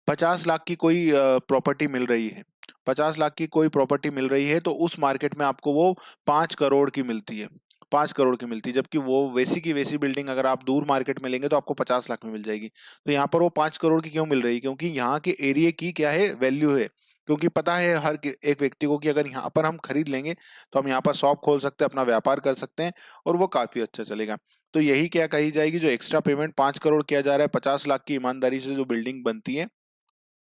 Speaker 1: 50 लाख की कोई प्रॉपर्टी मिल रही है, 50 लाख की कोई प्रॉपर्टी मिल रही है, तो उस मार्केट में आपको वो 5 करोड़ की मिलती है, 5 करोड़ की मिलती है। जबकि वो वैसी की वैसी बिल्डिंग अगर आप दूर मार्केट में लेंगे तो आपको 50 लाख में मिल जाएगी। तो यहाँ पर वो 5 करोड़ की क्यों मिल रही है, क्योंकि यहाँ के एरिया की क्या है, वैल्यू है। क्योंकि पता है एक व्यक्ति को कि अगर यहाँ पर हम खरीद लेंगे तो हम यहाँ पर शॉप खोल सकते हैं, अपना व्यापार कर सकते हैं, और वो काफी अच्छा चलेगा। तो यही क्या कही जाएगी, जो एक्स्ट्रा पेमेंट 5 करोड़ किया जा रहा है, 50 लाख की ईमानदारी से जो बिल्डिंग बनती है,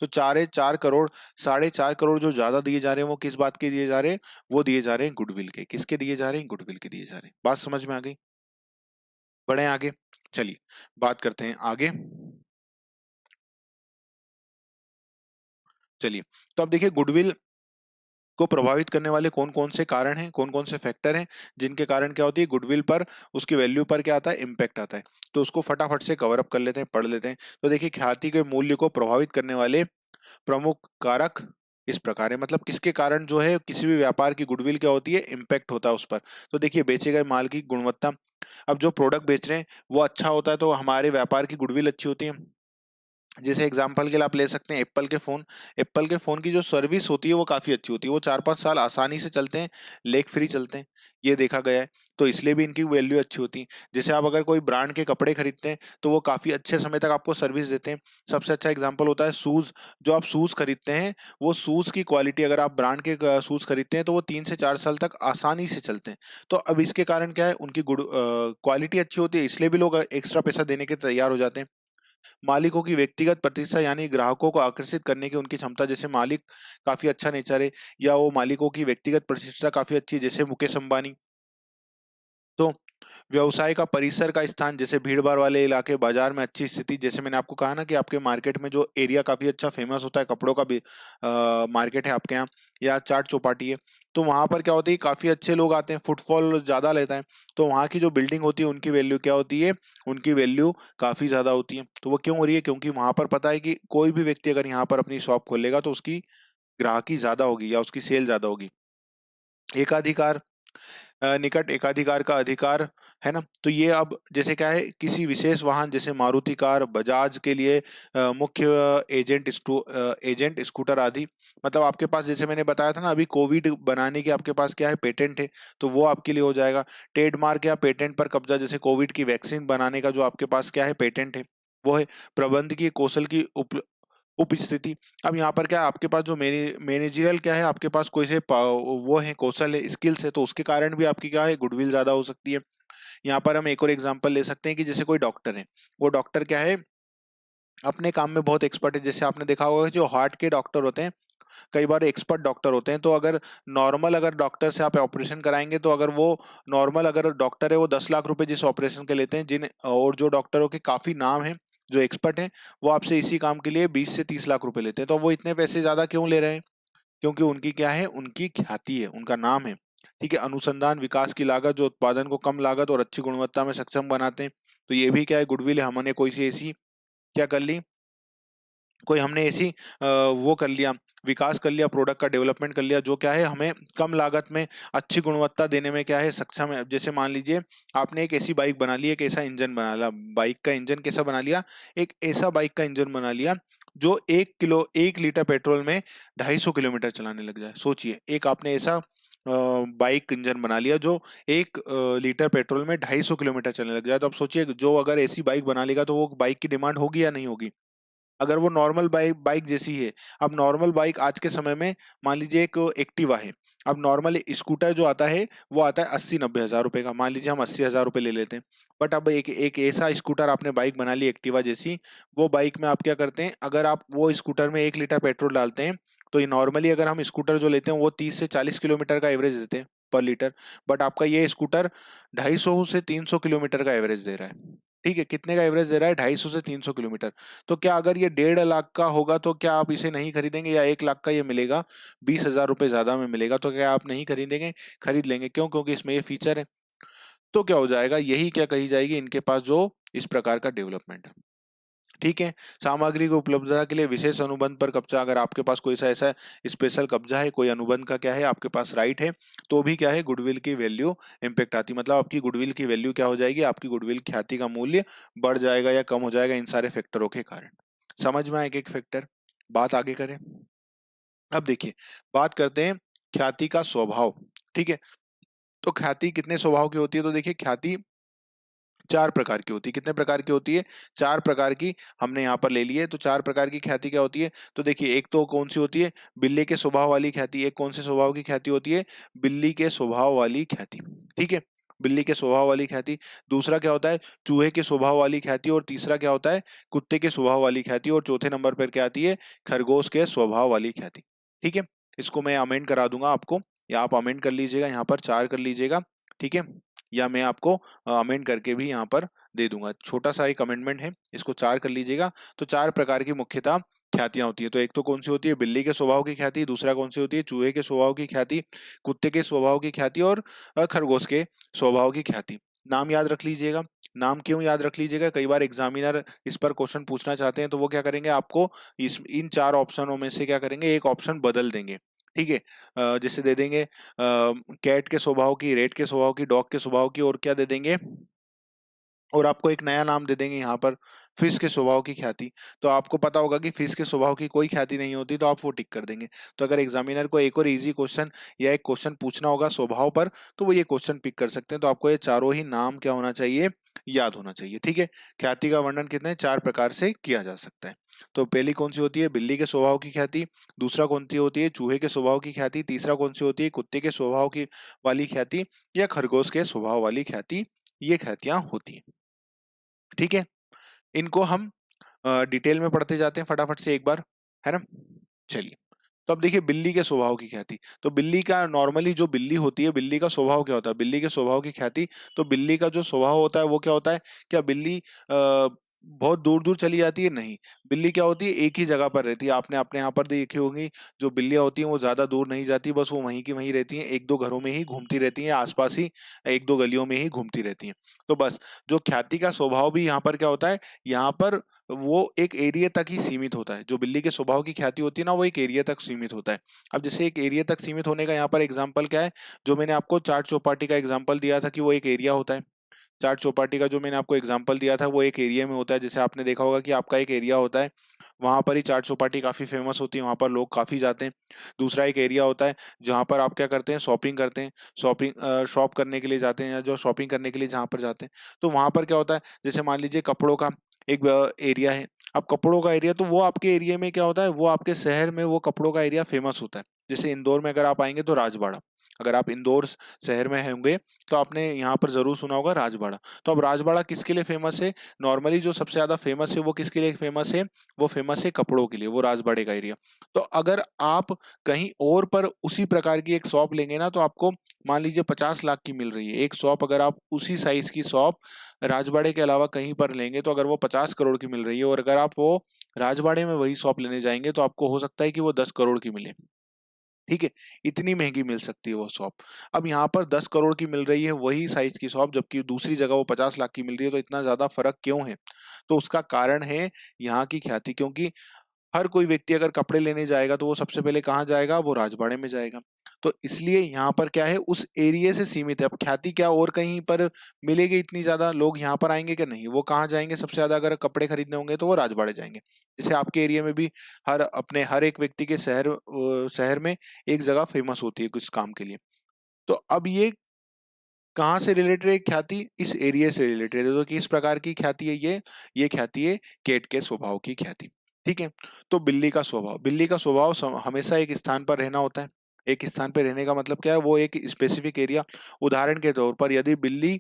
Speaker 1: तो 4.4 करोड़, 4.5 करोड़ जो ज्यादा दिए जा रहे हैं वो किस बात के दिए जा रहे हैं, वो दिए जा रहे हैं गुडविल के। किसके दिए जा रहे हैं, गुडविल के दिए जा रहे हैं। बात समझ में आ गई, बढ़े आगे। चलिए बात करते हैं आगे। चलिए, तो अब देखिए गुडविल को प्रभावित करने वाले कौन कौन से कारण हैं, कौन कौन से फैक्टर हैं, जिनके कारण क्या होती है गुडविल पर, उसकी वैल्यू पर क्या आता है, इम्पैक्ट आता है। तो उसको फटाफट से कवर अप कर लेते हैं, पढ़ लेते हैं। तो देखिए ख्याति के मूल्य को प्रभावित करने वाले प्रमुख कारक इस प्रकार है, मतलब किसके कारण जो है किसी भी व्यापार की गुडविल क्या होती है, इम्पैक्ट होता है उस पर। तो देखिए बेचे गए माल की गुणवत्ता, अब जो प्रोडक्ट बेच रहे हैं वो अच्छा होता है तो हमारे व्यापार की गुडविल अच्छी होती है। जैसे एग्जांपल के लिए आप ले सकते हैं एप्पल के फोन, एप्पल के फोन की जो सर्विस होती है वो काफी अच्छी होती है, वो 4-5 साल आसानी से चलते हैं, लेग फ्री चलते हैं, ये देखा गया है। तो इसलिए भी इनकी वैल्यू अच्छी होती है। जैसे आप अगर कोई ब्रांड के कपड़े खरीदते हैं तो वो काफी अच्छे समय तक आपको सर्विस देते हैं। सबसे अच्छा एग्जाम्पल होता है शूज, जो आप शूज खरीदते हैं, वो शूज की क्वालिटी, अगर आप ब्रांड के शूज खरीदते हैं तो वो 3 से 4 साल तक आसानी से चलते हैं। तो अब इसके कारण क्या है, उनकी गुड क्वालिटी अच्छी होती है, इसलिए भी लोग एक्स्ट्रा पैसा देने के तैयार हो जाते हैं। मालिकों की व्यक्तिगत प्रतिष्ठा, यानी ग्राहकों को आकर्षित करने की उनकी क्षमता, जैसे मालिक काफी अच्छा नेचर है, या वो मालिकों की व्यक्तिगत प्रतिष्ठा काफी अच्छी है, जैसे मुकेश अंबानी। तो व्यवसाय का परिसर का स्थान, जैसे भीड़ भाड़ वाले इलाके, बाजार में अच्छी स्थिति, जैसे मैंने आपको कहा ना कि आपके मार्केट में जो एरिया काफी अच्छा फेमस होता है, कपड़ों का भी मार्केट है आपके यहाँ, या चाट चौपाटी है, तो वहां पर क्या होती है, काफी अच्छे लोग आते हैं, फुटफॉल ज्यादा लेता है, तो वहां की जो बिल्डिंग होती है उनकी वैल्यू क्या होती है, उनकी वैल्यू काफी ज्यादा होती है। तो वो क्यों हो रही है, क्योंकि वहां पर पता है कि कोई भी व्यक्ति अगर यहाँ पर अपनी शॉप खोलेगा तो उसकी ग्राहकी ज्यादा होगी या उसकी सेल ज्यादा होगी। एकाधिकार, निकट एकाधिकार का अधिकार, है ना। तो ये अब जैसे क्या है, किसी विशेष वाहन जैसे मारुति कार, बजाज के लिए मुख्य एजेंट स्कूटर आदि, मतलब आपके पास जैसे मैंने बताया था ना अभी, कोविड बनाने की आपके पास क्या है, पेटेंट है, तो वो आपके लिए हो जाएगा। ट्रेडमार्क या पेटेंट पर कब्जा, जैसे कोविड की वैक्सीन बनाने का जो आपके पास क्या है, पेटेंट है, वो है। प्रबंध की कौशल की उपस्थिति, अब यहाँ पर क्या है, आपके पास जो मैनेजरियल क्या है, आपके पास कोई से वो है, कौशल है, स्किल्स है, तो उसके कारण भी आपकी क्या है, गुडविल ज्यादा हो सकती है। यहाँ पर हम एक और एग्जांपल ले सकते हैं कि जैसे कोई डॉक्टर है, वो डॉक्टर क्या है, अपने काम में बहुत एक्सपर्ट है। जैसे आपने देखा होगा कि जो हार्ट के डॉक्टर होते हैं, कई बार एक्सपर्ट डॉक्टर होते हैं, तो अगर नॉर्मल अगर डॉक्टर से आप ऑपरेशन कराएंगे, तो अगर वो नॉर्मल अगर डॉक्टर है, वो 10 लाख रुपए जिस ऑपरेशन के लेते हैं, जिन और जो डॉक्टरों के काफी नाम है, जो एक्सपर्ट हैं, वो आपसे इसी काम के लिए 20 से 30 लाख रुपए लेते हैं। तो वो इतने पैसे ज्यादा क्यों ले रहे हैं, क्योंकि उनकी क्या है, उनकी ख्याति है, उनका नाम है। ठीक है। अनुसंधान विकास की लागत, जो उत्पादन को कम लागत और अच्छी गुणवत्ता में सक्षम बनाते हैं, तो ये भी क्या है, गुडविल है। हमने कोई सी ऐसी क्या कर ली, कोई हमने ऐसी वो कर लिया, विकास कर लिया, प्रोडक्ट का डेवलपमेंट कर लिया, जो क्या है, हमें कम लागत में अच्छी गुणवत्ता देने में क्या है, सक्षम है। अब जैसे मान लीजिए आपने एक ऐसी बाइक बना ली, एक ऐसा इंजन बना लिया, बाइक का इंजन कैसा बना लिया, एक ऐसा बाइक का इंजन बना लिया जो 1 लीटर पेट्रोल में 250 किलोमीटर चलाने लग जाए। सोचिए, एक आपने ऐसा बाइक इंजन बना लिया जो 1 लीटर पेट्रोल में 250 किलोमीटर चलने लग जाए। तो अब सोचिए, जो अगर ऐसी बाइक बना लेगा तो वो बाइक की डिमांड होगी या नहीं होगी, अगर वो नॉर्मल बाइक बाइक जैसी है। अब नॉर्मल बाइक आज के समय में, मान लीजिए एक एक्टिवा है, अब नॉर्मल स्कूटर जो आता है वो आता है 80-90 हज़ार रुपए का, मान लीजिए हम 80 हज़ार रुपए ले लेते हैं। बट अब एक एक ऐसा स्कूटर आपने बाइक बना ली एक्टिवा जैसी, वो बाइक में आप क्या करते हैं, अगर आप वो स्कूटर में 1 लीटर पेट्रोल डालते हैं, तो ये नॉर्मली अगर हम स्कूटर जो लेते हैं वो 30 से 40 किलोमीटर का एवरेज देते हैं पर लीटर। बट आपका ये स्कूटर 250 से 300 किलोमीटर का एवरेज दे रहा है। ठीक है, कितने का एवरेज दे रहा है, 250 से 300 किलोमीटर। तो क्या अगर ये 1.5 लाख का होगा तो क्या आप इसे नहीं खरीदेंगे, या 1 लाख का ये मिलेगा, 20 हज़ार रुपए ज्यादा में मिलेगा, तो क्या आप नहीं खरीदेंगे, खरीद लेंगे, क्यों, क्योंकि इसमें ये फीचर है। तो क्या हो जाएगा, यही क्या कही जाएगी, इनके पास जो इस प्रकार का डेवलपमेंट है। ठीक है। सामग्री की उपलब्धता के लिए विशेष अनुबंध पर कब्जा, अगर आपके पास कोई सा ऐसा स्पेशल कब्जा है, कोई अनुबंध का क्या है, आपके पास राइट है, तो भी क्या है, गुडविल की वैल्यू इम्पेक्ट आती, मतलब आपकी गुडविल की वैल्यू क्या हो जाएगी, आपकी गुडविल ख्याति का मूल्य बढ़ जाएगा या कम हो जाएगा, इन सारे फैक्टरों के कारण। समझ में आए एक एक फैक्टर। बात आगे करें। अब देखिए, बात करते हैं ख्याति का स्वभाव। ठीक है। तो ख्याति कितने स्वभाव की होती है, तो देखिए, ख्याति 4 प्रकार की होती है। कितने प्रकार की होती है, 4 प्रकार की हमने यहाँ पर ले ली है। तो 4 प्रकार की ख्याति क्या होती है, तो देखिए, एक तो कौन सी होती है, बिल्ली के स्वभाव वाली ख्याति। एक कौन से स्वभाव की ख्याति होती है, बिल्ली के स्वभाव वाली ख्याति। ठीक है, बिल्ली के स्वभाव वाली ख्याति। दूसरा क्या होता है, चूहे के स्वभाव वाली ख्याति। और तीसरा क्या होता है, कुत्ते के स्वभाव वाली ख्याति। और चौथे नंबर पर क्या आती है, खरगोश के स्वभाव वाली ख्याति। ठीक है। इसको मैं अमेंड करा दूंगा आपको, या आप अमेंड कर लीजिएगा, यहाँ पर 4 कर लीजिएगा। ठीक है, या मैं आपको अमेंड करके भी यहाँ पर दे दूंगा, छोटा सा एक अमेंडमेंट है, इसको 4 कर लीजिएगा। तो 4 प्रकार की मुख्यतः ख्यातियां होती है। तो एक तो कौन सी होती है, बिल्ली के स्वभाव की ख्याति। दूसरा कौन सी होती है, चूहे के स्वभाव की ख्याति। कुत्ते के स्वभाव की ख्याति। और खरगोश के स्वभाव की ख्याति। नाम याद रख लीजिएगा। नाम क्यों याद रख लीजिएगा, कई बार एग्जामिनर इस पर क्वेश्चन पूछना चाहते हैं, तो वो क्या करेंगे, आपको इस इन 4 ऑप्शनों में से क्या करेंगे, एक ऑप्शन बदल देंगे। ठीक है। जैसे दे देंगे कैट के स्वभाव की, रेट के स्वभाव की, डॉग के स्वभाव की, और क्या दे देंगे, और आपको एक नया नाम दे देंगे यहाँ पर, फिश के स्वभाव की ख्याति। तो आपको पता होगा कि फिश के स्वभाव की कोई ख्याति नहीं होती, तो आप वो टिक कर देंगे। तो अगर एग्जामिनर को एक और इजी क्वेश्चन या एक क्वेश्चन पूछना होगा स्वभाव पर, तो वो ये क्वेश्चन पिक कर सकते हैं। तो आपको ये चारों ही नाम क्या होना चाहिए, याद होना चाहिए। ठीक है। ख्याति का वर्णन कितने 4 प्रकार से किया जा सकता है। तो पहली कौन सी होती है, बिल्ली के स्वभाव की ख्याति। दूसरा कौन सी होती है, चूहे के स्वभाव की ख्याति। तीसरा कौन सी होती है, कुत्ते के स्वभाव की वाली ख्याति। या खरगोश के स्वभाव वाली ख्याति। ये ख्यातियां होती हैं। ठीक है। इनको हम डिटेल में पढ़ते जाते हैं फटाफट से एक बार, है ना। चलिए, तो अब देखिए बिल्ली के स्वभाव की ख्याति। तो बिल्ली का नॉर्मली जो बिल्ली होती है, बिल्ली का स्वभाव क्या होता है, बिल्ली के स्वभाव की ख्याति। तो बिल्ली का जो स्वभाव होता है वो क्या होता है, क्या बिल्ली बहुत दूर दूर चली जाती है, नहीं। बिल्ली क्या होती है, एक ही जगह पर रहती है। आपने अपने यहाँ पर देखी होंगी, जो बिल्लियां होती हैं वो ज्यादा दूर नहीं जाती, बस वो वहीं की वहीं रहती हैं, एक दो घरों में ही घूमती रहती हैं, आसपास ही एक दो गलियों में ही घूमती रहती हैं। तो बस जो ख्याति का स्वभाव भी यहाँ पर क्या होता है, यहाँ पर वो एक एरिया तक ही सीमित होता है। जो बिल्ली के स्वभाव की ख्याति होती है ना, वो एक एरिया तक सीमित होता है। अब जैसे एक एरिया तक सीमित होने का यहाँ पर एग्जांपल क्या है, जो मैंने आपको चार चौपाटी का एग्जांपल दिया था कि वो एक एरिया होता है। चार चौपाटी का जो मैंने आपको एग्जांपल दिया था वो एक एरिया में होता है। जैसे आपने देखा होगा कि आपका एक एरिया होता है, वहां पर ही चार चौपाटी काफी फेमस होती है, वहां पर लोग काफी जाते हैं। दूसरा एक एरिया होता है जहां पर आप क्या करते हैं, शॉपिंग करते हैं, शॉप करने के लिए जाते हैं, या जो शॉपिंग करने के लिए जहां पर जाते हैं। तो वहां पर क्या होता है, जैसे मान लीजिए कपड़ों का एक एरिया है। अब कपड़ों का एरिया, तो वो आपके एरिया में क्या होता है, वो आपके शहर में वो कपड़ों का एरिया फेमस होता है। जैसे इंदौर में अगर आप आएंगे तो राजबाड़ा, अगर आप इंदौर शहर में होंगे तो आपने यहाँ पर जरूर सुना होगा राजबाड़ा। तो अब राजबाड़ा किसके लिए फेमस है, नॉर्मली जो सबसे ज्यादा फेमस है वो किसके लिए फेमस है, वो फेमस है कपड़ों के लिए, वो राजबाड़े का एरिया। तो अगर आप कहीं और पर उसी प्रकार की एक शॉप लेंगे ना, तो आपको मान लीजिए 50 लाख की मिल रही है एक शॉप, अगर आप उसी साइज की शॉप राजबाड़े के अलावा कहीं पर लेंगे तो अगर वो 50 करोड़ की मिल रही है, और अगर आप वो राजबाड़े में वही शॉप लेने जाएंगे तो आपको हो सकता है कि वो 10 करोड़ की मिले। ठीक है, इतनी महंगी मिल सकती है वो शॉप। अब यहाँ पर 10 करोड़ की मिल रही है वही साइज की शॉप, जबकि दूसरी जगह वो 50 लाख की मिल रही है। तो इतना ज्यादा फर्क क्यों है, तो उसका कारण है यहाँ की ख्याति। क्योंकि हर कोई व्यक्ति अगर कपड़े लेने जाएगा तो वो सबसे पहले कहाँ जाएगा, वो राजवाड़े में जाएगा। तो इसलिए यहाँ पर क्या है, उस एरिया से सीमित है। अब ख्याति क्या और कहीं पर मिलेगी, इतनी ज्यादा लोग यहाँ पर आएंगे क्या, नहीं। वो कहाँ जाएंगे सबसे ज्यादा, अगर कपड़े खरीदने होंगे तो वो राजवाड़े जाएंगे। जैसे आपके एरिया में भी हर एक व्यक्ति के शहर में एक जगह फेमस होती है कुछ काम के लिए। तो अब ये कहाँ से रिलेटेड है ख्याति, इस एरिया से रिलेटेड है। तो किस प्रकार की ख्याति है ये ख्याति है केट के स्वभाव की ख्याति। ठीक है। तो बिल्ली का स्वभाव हमेशा एक स्थान पर रहना होता है। एक स्थान पर रहने का मतलब क्या है, वो एक स्पेसिफिक एरिया। उदाहरण के तौर पर यदि बिल्ली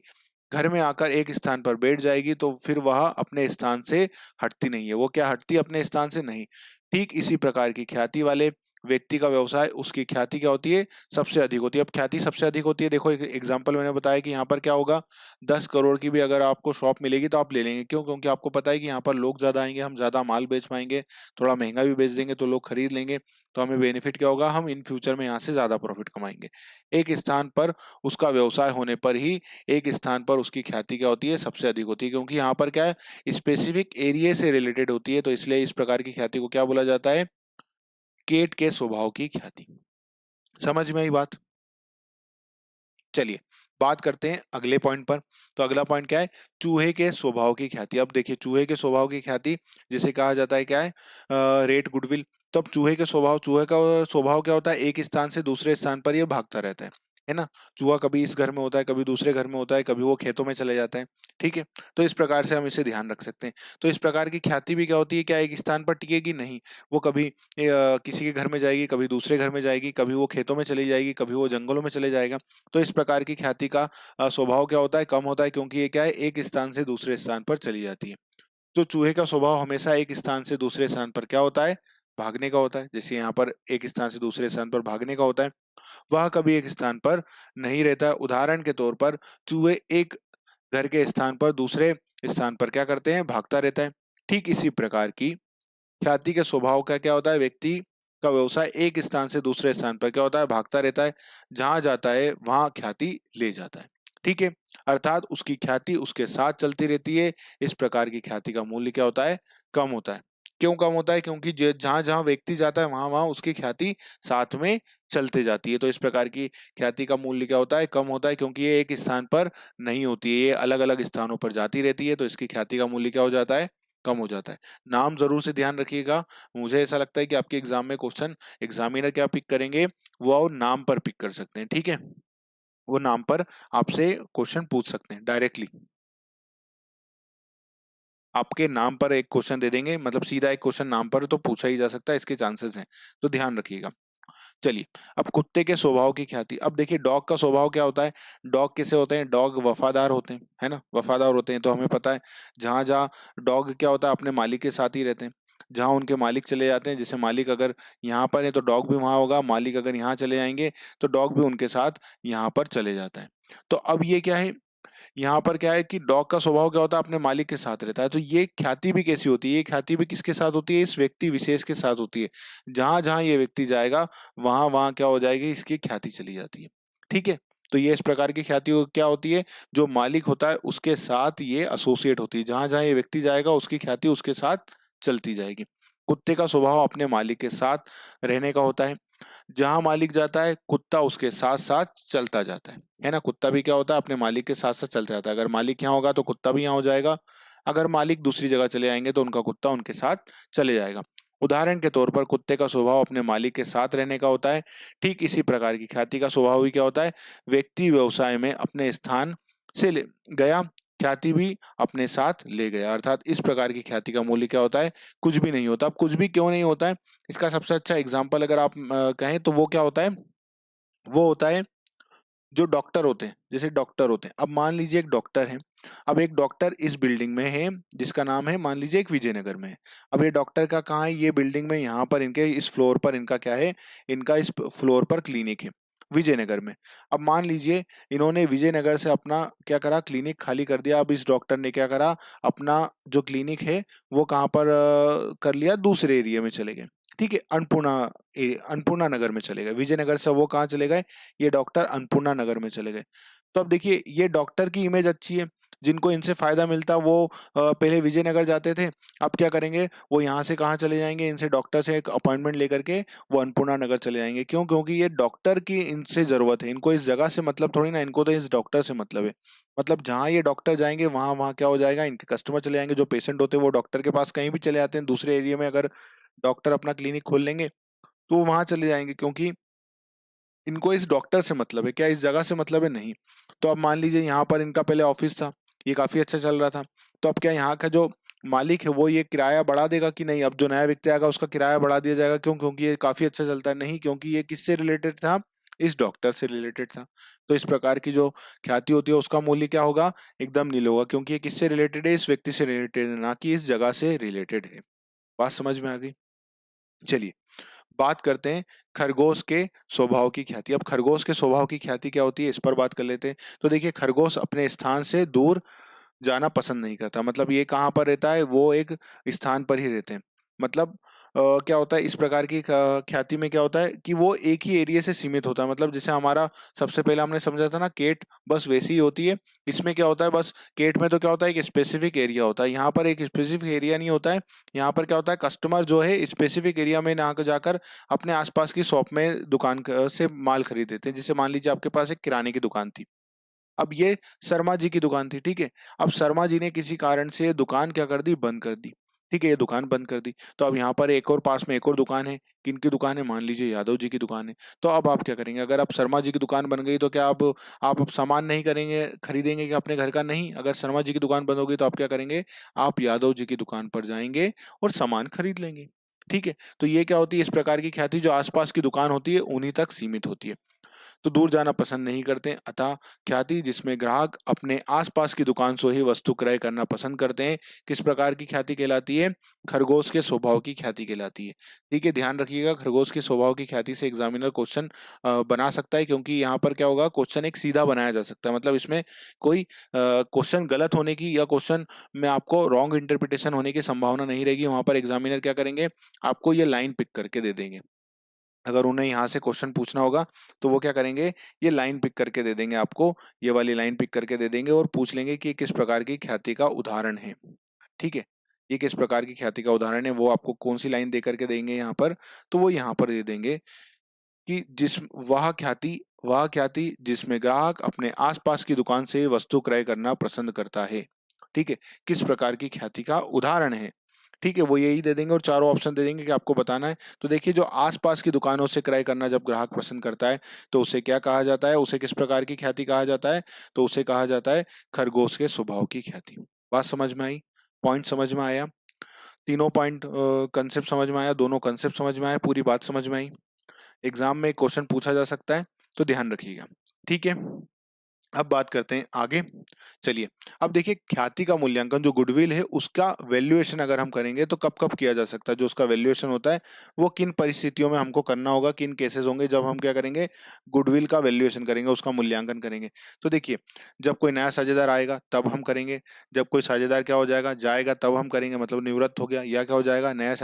Speaker 1: घर में आकर एक स्थान पर बैठ जाएगी तो फिर वह अपने स्थान से हटती नहीं है। वो क्या हटती, अपने स्थान से नहीं। ठीक इसी प्रकार की ख्याति वाले व्यक्ति का व्यवसाय, उसकी ख्याति क्या होती है, सबसे अधिक होती है। अब ख्याति सबसे अधिक होती है, देखो एक एग्जांपल मैंने बताया कि यहाँ पर क्या होगा, 10 करोड़ की भी अगर आपको शॉप मिलेगी तो आप ले लेंगे। क्यों, क्योंकि आपको पता है कि यहाँ पर लोग ज्यादा आएंगे, हम ज्यादा माल बेच पाएंगे, थोड़ा महंगा भी बेच देंगे तो लोग खरीद लेंगे। तो हमें बेनिफिट क्या होगा, हम इन फ्यूचर में यहाँ से ज्यादा प्रॉफिट कमाएंगे। एक स्थान पर उसका व्यवसाय होने पर ही एक स्थान पर उसकी ख्याति क्या होती है, सबसे अधिक होती है। क्योंकि यहाँ पर क्या है, स्पेसिफिक एरिया से रिलेटेड होती है। तो इसलिए इस प्रकार की ख्याति को क्या बोला जाता है, केट के स्वभाव की ख्याति। समझ में आई बात। चलिए बात करते हैं अगले पॉइंट पर। तो अगला पॉइंट क्या है, चूहे के स्वभाव की ख्याति। अब देखिए चूहे के स्वभाव की ख्याति जिसे कहा जाता है क्या है, रेट गुडविल। तो अब चूहे का स्वभाव क्या होता है, एक स्थान से दूसरे स्थान पर ये भागता रहता है ना। चूहा कभी इस घर में होता है, कभी दूसरे घर में होता है, कभी वो खेतों में चले जाता है। ठीक है। तो इस प्रकार से हम इसे ध्यान रख सकते हैं। तो इस प्रकार की ख्याति भी क्या होती है, क्या एक स्थान पर टिकेगी, नहीं। वो कभी किसी के घर में जाएगी, कभी दूसरे घर में जाएगी, कभी वो खेतों में चली जाएगी, कभी वो जंगलों में चले जाएगा। तो इस प्रकार की ख्याति का स्वभाव क्या होता है, कम होता है। क्योंकि ये क्या है, एक स्थान से दूसरे स्थान पर चली जाती है। तो चूहे का स्वभाव हमेशा एक स्थान से दूसरे स्थान पर क्या होता है, भागने का होता है। जैसे यहाँ पर एक स्थान से दूसरे स्थान पर भागने का होता है, वह कभी एक स्थान पर नहीं रहता है। उदाहरण के तौर पर चूहे एक घर के स्थान पर दूसरे स्थान पर क्या करते हैं, भागता रहता है। ठीक इसी प्रकार की ख्याति के स्वभाव का क्या होता है, व्यक्ति का व्यवसाय एक स्थान से दूसरे स्थान पर क्या होता है, भागता रहता है। जहां जाता है वहां ख्याति ले जाता है। ठीक है। अर्थात उसकी ख्याति उसके साथ चलती रहती है। इस प्रकार की ख्याति का मूल्य क्या होता है, कम होता है। क्यों कम होता है, क्योंकि जहां जहां व्यक्ति जाता है वहां वहां उसकी ख्याति साथ में चलते जाती है। तो इस प्रकार की ख्याति का मूल्य क्या होता है, कम होता है। क्योंकि ये एक स्थान पर नहीं होती है, ये अलग अलग स्थानों पर जाती रहती है। तो इसकी ख्याति का मूल्य क्या हो जाता है, कम हो जाता है। नाम जरूर से ध्यान रखिएगा। मुझे ऐसा लगता है कि आपके एग्जाम में क्वेश्चन एग्जामिनर क्या पिक करेंगे, वो नाम पर पिक कर सकते हैं। ठीक है, वो नाम पर आपसे क्वेश्चन पूछ सकते हैं डायरेक्टली। आपके नाम पर एक क्वेश्चन दे देंगे, मतलब सीधा एक क्वेश्चन नाम पर तो पूछा ही जा सकता है, इसके चांसेस हैं। तो ध्यान रखिएगा। चलिए अब कुत्ते के स्वभाव की ख्याति। अब देखिए डॉग का स्वभाव क्या होता है, डॉग कैसे होते हैं, डॉग वफादार होते हैं, है ना, वफादार होते हैं। तो हमें पता है जहां जहां डॉग क्या होता है, अपने मालिक के साथ ही रहते हैं। जहाँ उनके मालिक चले जाते हैं। जैसे मालिक अगर यहाँ पर है तो डॉग भी वहां होगा, मालिक अगर यहाँ चले जाएंगे तो डॉग भी उनके साथ यहाँ पर चले जाता है। तो अब ये क्या है, यहाँ पर क्या है कि डॉग का स्वभाव क्या होता है, अपने मालिक के साथ रहता है। तो ये ख्याति भी कैसी होती है, ये ख्याति भी किसके साथ होती है, इस व्यक्ति विशेष के साथ होती है। जहां जहां ये व्यक्ति जाएगा वहां वहां क्या हो जाएगी, इसकी ख्याति चली जाती है। ठीक है, तो ये इस प्रकार की ख्याति क्या होती है, जो मालिक होता है उसके साथ ये एसोसिएट होती है। जहां जहां ये व्यक्ति जाएगा उसकी ख्याति उसके साथ चलती जाएगी। कुत्ते का स्वभाव अपने मालिक के साथ रहने का होता है। जहां मालिक जाता है कुत्ता उसके साथ साथ चलता जाता है ना। कुत्ता भी क्या होता है, अपने मालिक के साथ साथ चलता जाता है। अगर मालिक यहाँ होगा तो कुत्ता भी यहाँ हो जाएगा, अगर मालिक दूसरी जगह चले जाएंगे तो उनका कुत्ता उनके साथ चले जाएगा। उदाहरण के तौर पर कुत्ते का स्वभाव अपने मालिक के साथ रहने का होता है। ठीक इसी प्रकार की ख्याति का स्वभाव भी क्या होता है, व्यक्ति व्यवसाय में अपने स्थान से गया, ख्याति भी अपने साथ ले गया। अर्थात इस प्रकार की ख्याति का मूल्य क्या होता है, कुछ भी नहीं होता। अब कुछ भी क्यों नहीं होता है, इसका सबसे अच्छा एग्जाम्पल अगर आप कहें तो वो क्या होता है, वो होता है जो डॉक्टर होते हैं। जैसे डॉक्टर होते हैं, अब मान लीजिए एक डॉक्टर है। अब एक डॉक्टर इस बिल्डिंग में है जिसका नाम है, मान लीजिए एक विजयनगर में है। अब ये डॉक्टर का कहाँ है, ये बिल्डिंग में, यहाँ पर इनके इस फ्लोर पर इनका क्या है, इनका इस फ्लोर पर क्लिनिक है विजयनगर में। अब मान लीजिए इन्होंने विजयनगर से अपना क्या करा, क्लिनिक खाली कर दिया। अब इस डॉक्टर ने क्या करा, अपना जो क्लिनिक है वो कहाँ पर कर लिया, दूसरे एरिया में चले गए। ठीक है, अन्नपूर्णा नगर में चले गए। विजयनगर से वो कहाँ चले गए, ये डॉक्टर अन्नपूर्णा नगर में चले गए। तो अब देखिए ये डॉक्टर की इमेज अच्छी है, जिनको इनसे फायदा मिलता वो पहले विजयनगर जाते थे। अब क्या करेंगे, वो यहाँ से कहाँ चले जाएंगे, इनसे डॉक्टर से एक अपॉइंटमेंट लेकर के वो अन्नपूर्णा नगर चले जाएंगे। क्यों, क्योंकि ये डॉक्टर की इनसे जरूरत है, इनको इस जगह से मतलब थोड़ी ना, इनको तो इस डॉक्टर से मतलब है। मतलब जहाँ ये डॉक्टर जाएंगे वहां वहां क्या हो जाएगा, इनके कस्टमर चले जाएंगे। जो पेशेंट होते हैं वो डॉक्टर के पास कहीं भी चले जाते हैं, दूसरे एरिया में अगर डॉक्टर अपना क्लिनिक खोल लेंगे तो वो वहां चले जाएंगे, क्योंकि इनको इस डॉक्टर से मतलब है, क्या इस जगह से मतलब है, नहीं। तो अब मान लीजिए यहाँ पर इनका पहले ऑफिस था, ये काफी अच्छा चल रहा था। तो अब क्या यहाँ का जो मालिक है वो ये किराया बढ़ा देगा कि नहीं, अब जो नया व्यक्ति आएगा उसका किराया बढ़ा दिया जाएगा। क्यों, क्योंकि ये काफी अच्छा चलता है, नहीं, क्योंकि ये किससे रिलेटेड था, इस डॉक्टर से रिलेटेड था। तो इस प्रकार की जो ख्याति होती है उसका मूल्य क्या होगा, एकदम नील होगा, क्योंकि ये किससे रिलेटेड है, इस व्यक्ति से रिलेटेड है, ना कि इस जगह से रिलेटेड है। बात समझ में आ गई। चलिए बात करते हैं खरगोश के स्वभाव की ख्याति। अब खरगोश के स्वभाव की ख्याति क्या होती है, इस पर बात कर लेते हैं। तो देखिए खरगोश अपने स्थान से दूर जाना पसंद नहीं करता। मतलब ये कहाँ पर रहता है, वो एक स्थान पर ही रहते हैं। मतलब क्या होता है, इस प्रकार की ख्याति में क्या होता है कि वो एक ही एरिया से सीमित होता है। मतलब जैसे हमारा सबसे पहले हमने समझा था ना केट, बस वैसी ही होती है। इसमें क्या होता है, बस केट में तो क्या होता है, एक स्पेसिफिक एरिया होता है, यहाँ पर एक स्पेसिफिक एरिया नहीं होता है। यहाँ पर क्या होता है, कस्टमर जो है स्पेसिफिक एरिया में ना जाकर अपने आसपास की शॉप में दुकान से माल खरीद देते हैं। जैसे मान लीजिए आपके पास एक किराने की दुकान थी, अब ये शर्मा जी की दुकान थी। ठीक है, अब शर्मा जी ने किसी कारण से ये दुकान क्या कर दी, बंद कर दी। ठीक है, ये दुकान बंद कर दी। तो अब यहाँ पर एक और पास में एक और दुकान है, किनकी दुकान है, मान लीजिए यादव जी की दुकान है। तो अब आप क्या करेंगे, अगर आप शर्मा जी की दुकान बन गई तो क्या आप अब सामान नहीं करेंगे, खरीदेंगे कि अपने घर का, नहीं। अगर शर्मा जी की दुकान बंद होगी तो आप क्या करेंगे, आप यादव जी की दुकान पर जाएंगे और सामान खरीद लेंगे। ठीक है, तो ये क्या होती है, इस प्रकार की ख्याति जो आसपास की दुकान होती है उन्हीं तक सीमित होती है, तो दूर जाना पसंद नहीं करते। अतः ख्याति जिसमें ग्राहक अपने आसपास की दुकान से ही वस्तु क्रय करना पसंद करते हैं, किस प्रकार की ख्याति कहलाती है, खरगोश के स्वभाव की ख्याति कहलाती है। ठीक है, ध्यान रखिएगा, खरगोश के स्वभाव की ख्याति से एग्जामिनर क्वेश्चन बना सकता है, क्योंकि यहाँ पर क्या होगा, क्वेश्चन एक सीधा बनाया जा सकता है। मतलब इसमें कोई क्वेश्चन गलत होने की या क्वेश्चन में आपको रॉन्ग इंटरप्रिटेशन होने की संभावना नहीं रहेगी। वहां पर एग्जामिनर क्या करेंगे, आपको ये लाइन पिक करके दे देंगे। अगर उन्हें यहाँ से क्वेश्चन पूछना होगा तो वो क्या करेंगे, ये लाइन पिक करके दे देंगे आपको, ये वाली लाइन पिक करके दे देंगे और पूछ लेंगे कि किस प्रकार की ख्याति का उदाहरण है। ठीक है, ये किस प्रकार की ख्याति का उदाहरण है, वो आपको कौन सी लाइन दे करके देंगे यहाँ पर, तो वो यहाँ पर दे देंगे कि जिस वह ख्याति जिसमें ग्राहक अपने आसपास की दुकान से वस्तु क्रय करना पसंद करता है। ठीक है, किस प्रकार की ख्याति का उदाहरण है। ठीक है, वो यही दे देंगे और चारों ऑप्शन दे देंगे कि आपको बताना है। तो देखिए जो आसपास की दुकानों से क्रय करना जब ग्राहक पसंद करता है तो उसे क्या कहा जाता है, उसे किस प्रकार की ख्याति कहा जाता है, तो उसे कहा जाता है खरगोश के स्वभाव की ख्याति। बात समझ में आई, पॉइंट समझ में आया, तीनों पॉइंट कंसेप्ट समझ में आया, दोनों कंसेप्ट समझ में आया, पूरी बात समझ में आई। एग्जाम में क्वेश्चन पूछा जा सकता है, तो ध्यान रखिएगा। ठीक है, अब बात करते हैं आगे। चलिए, अब देखिए ख्याति का मूल्यांकन जो गुडविल है उसका वैल्यूएशन अगर हम करेंगे तो कब कब किया जा सकता है, जो उसका वैल्यूएशन होता है वो किन परिस्थितियों में हमको करना होगा, किन केसेस होंगे जब हम क्या करेंगे, गुडविल का वैल्यूएशन करेंगे, उसका मूल्यांकन करेंगे। तो देखिए, जब कोई नया साझेदार आएगा तब हम करेंगे, जब कोई साझेदार क्या हो जाएगा, जाएगा तब हम करेंगे, मतलब निवृत्त हो गया, या क्या हो जाएगा, नया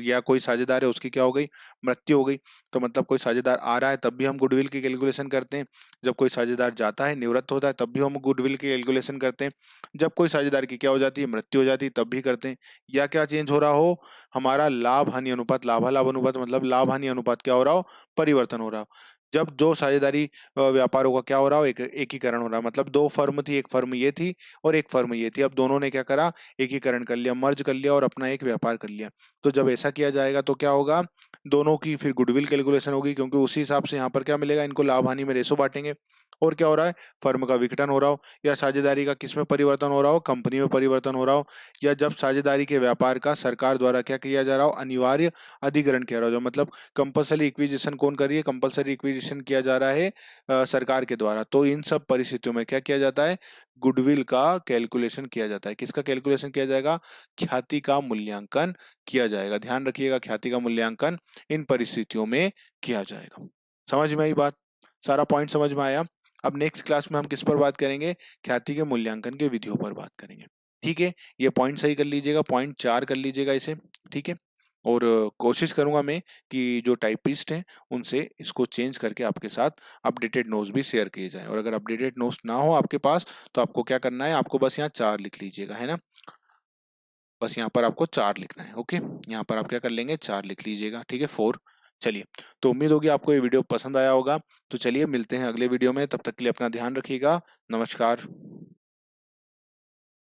Speaker 1: या कोई साझेदार है उसकी क्या हो गई, मृत्यु हो गई, तो मतलब कोई साझेदार आ रहा है तब भी हम गुडविल की कैलकुलेशन करते हैं, जब कोई साझेदार जाता है निवृत्त होता है तब भी हम गुडविल की कैलकुलेशन करते हैं, जब कोई साझेदार की क्या हो जाती है, मृत्यु हो जाती है तब भी करते हैं, या क्या चेंज हो रहा हो, हमारा लाभ हानि अनुपात, लाभालाभ अनुपात मतलब लाभ हानि अनुपात क्या हो रहा हो, परिवर्तन हो रहा हो, जब दो साझेदारी व्यापारों का क्या हो रहा हो, एकीकरण हो रहा है, मतलब दो फर्म थी, एक फर्म ये थी और एक फर्म ये थी, अब दोनों ने क्या करा, एकीकरण कर लिया, मर्ज कर लिया और अपना एक व्यापार कर लिया। तो जब ऐसा किया जाएगा तो क्या होगा, दोनों की फिर गुडविल कैलकुलेशन होगी, क्योंकि उसी हिसाब से यहाँ पर क्या मिलेगा, इनको लाभ हानि में रेशो बांटेंगे। और क्या हो रहा है, फर्म का विघटन हो रहा हो, या साझेदारी का किस में परिवर्तन हो रहा हो, कंपनी में परिवर्तन हो रहा हो, या जब साझेदारी के व्यापार का सरकार द्वारा क्या किया जा रहा हो, अनिवार्य अधिग्रहण किया रहा हो, जो मतलब कंपलसरी इक्विजिशन कौन कर रही है, कंपलसरी इक्विजिशन किया जा रहा है सरकार के द्वारा। तो इन सब परिस्थितियों में क्या किया जाता है, गुडविल का कैलकुलेशन किया जाता है। किसका कैलकुलेशन किया जाएगा, ख्याति का मूल्यांकन किया जाएगा। ध्यान रखिएगा, ख्याति का मूल्यांकन इन परिस्थितियों में किया जाएगा। समझ में आई बात, सारा पॉइंट समझ में आया। अब नेक्स्ट क्लास में हम किस पर बात करेंगे, ख्याति के मूल्यांकन के विधियों पर बात करेंगे। ठीक है, ये पॉइंट सही कर लीजिएगा, पॉइंट 4 कर लीजिएगा इसे। ठीक है, और कोशिश करूंगा मैं कि जो टाइपिस्ट हैं उनसे इसको चेंज करके आपके साथ अपडेटेड नोट्स भी शेयर किए जाएं। और अगर अपडेटेड नोट्स ना हो आपके पास तो आपको क्या करना है, आपको बस यहाँ 4 लिख लीजिएगा, है ना, बस यहाँ पर आपको 4 लिखना है। ओके, यहाँ पर आप क्या कर लेंगे, 4 लिख लीजिएगा। ठीक है, 4। चलिए, तो उम्मीद होगी आपको ये वीडियो पसंद आया होगा। तो चलिए मिलते हैं अगले वीडियो में, तब तक के लिए अपना ध्यान रखिएगा। नमस्कार।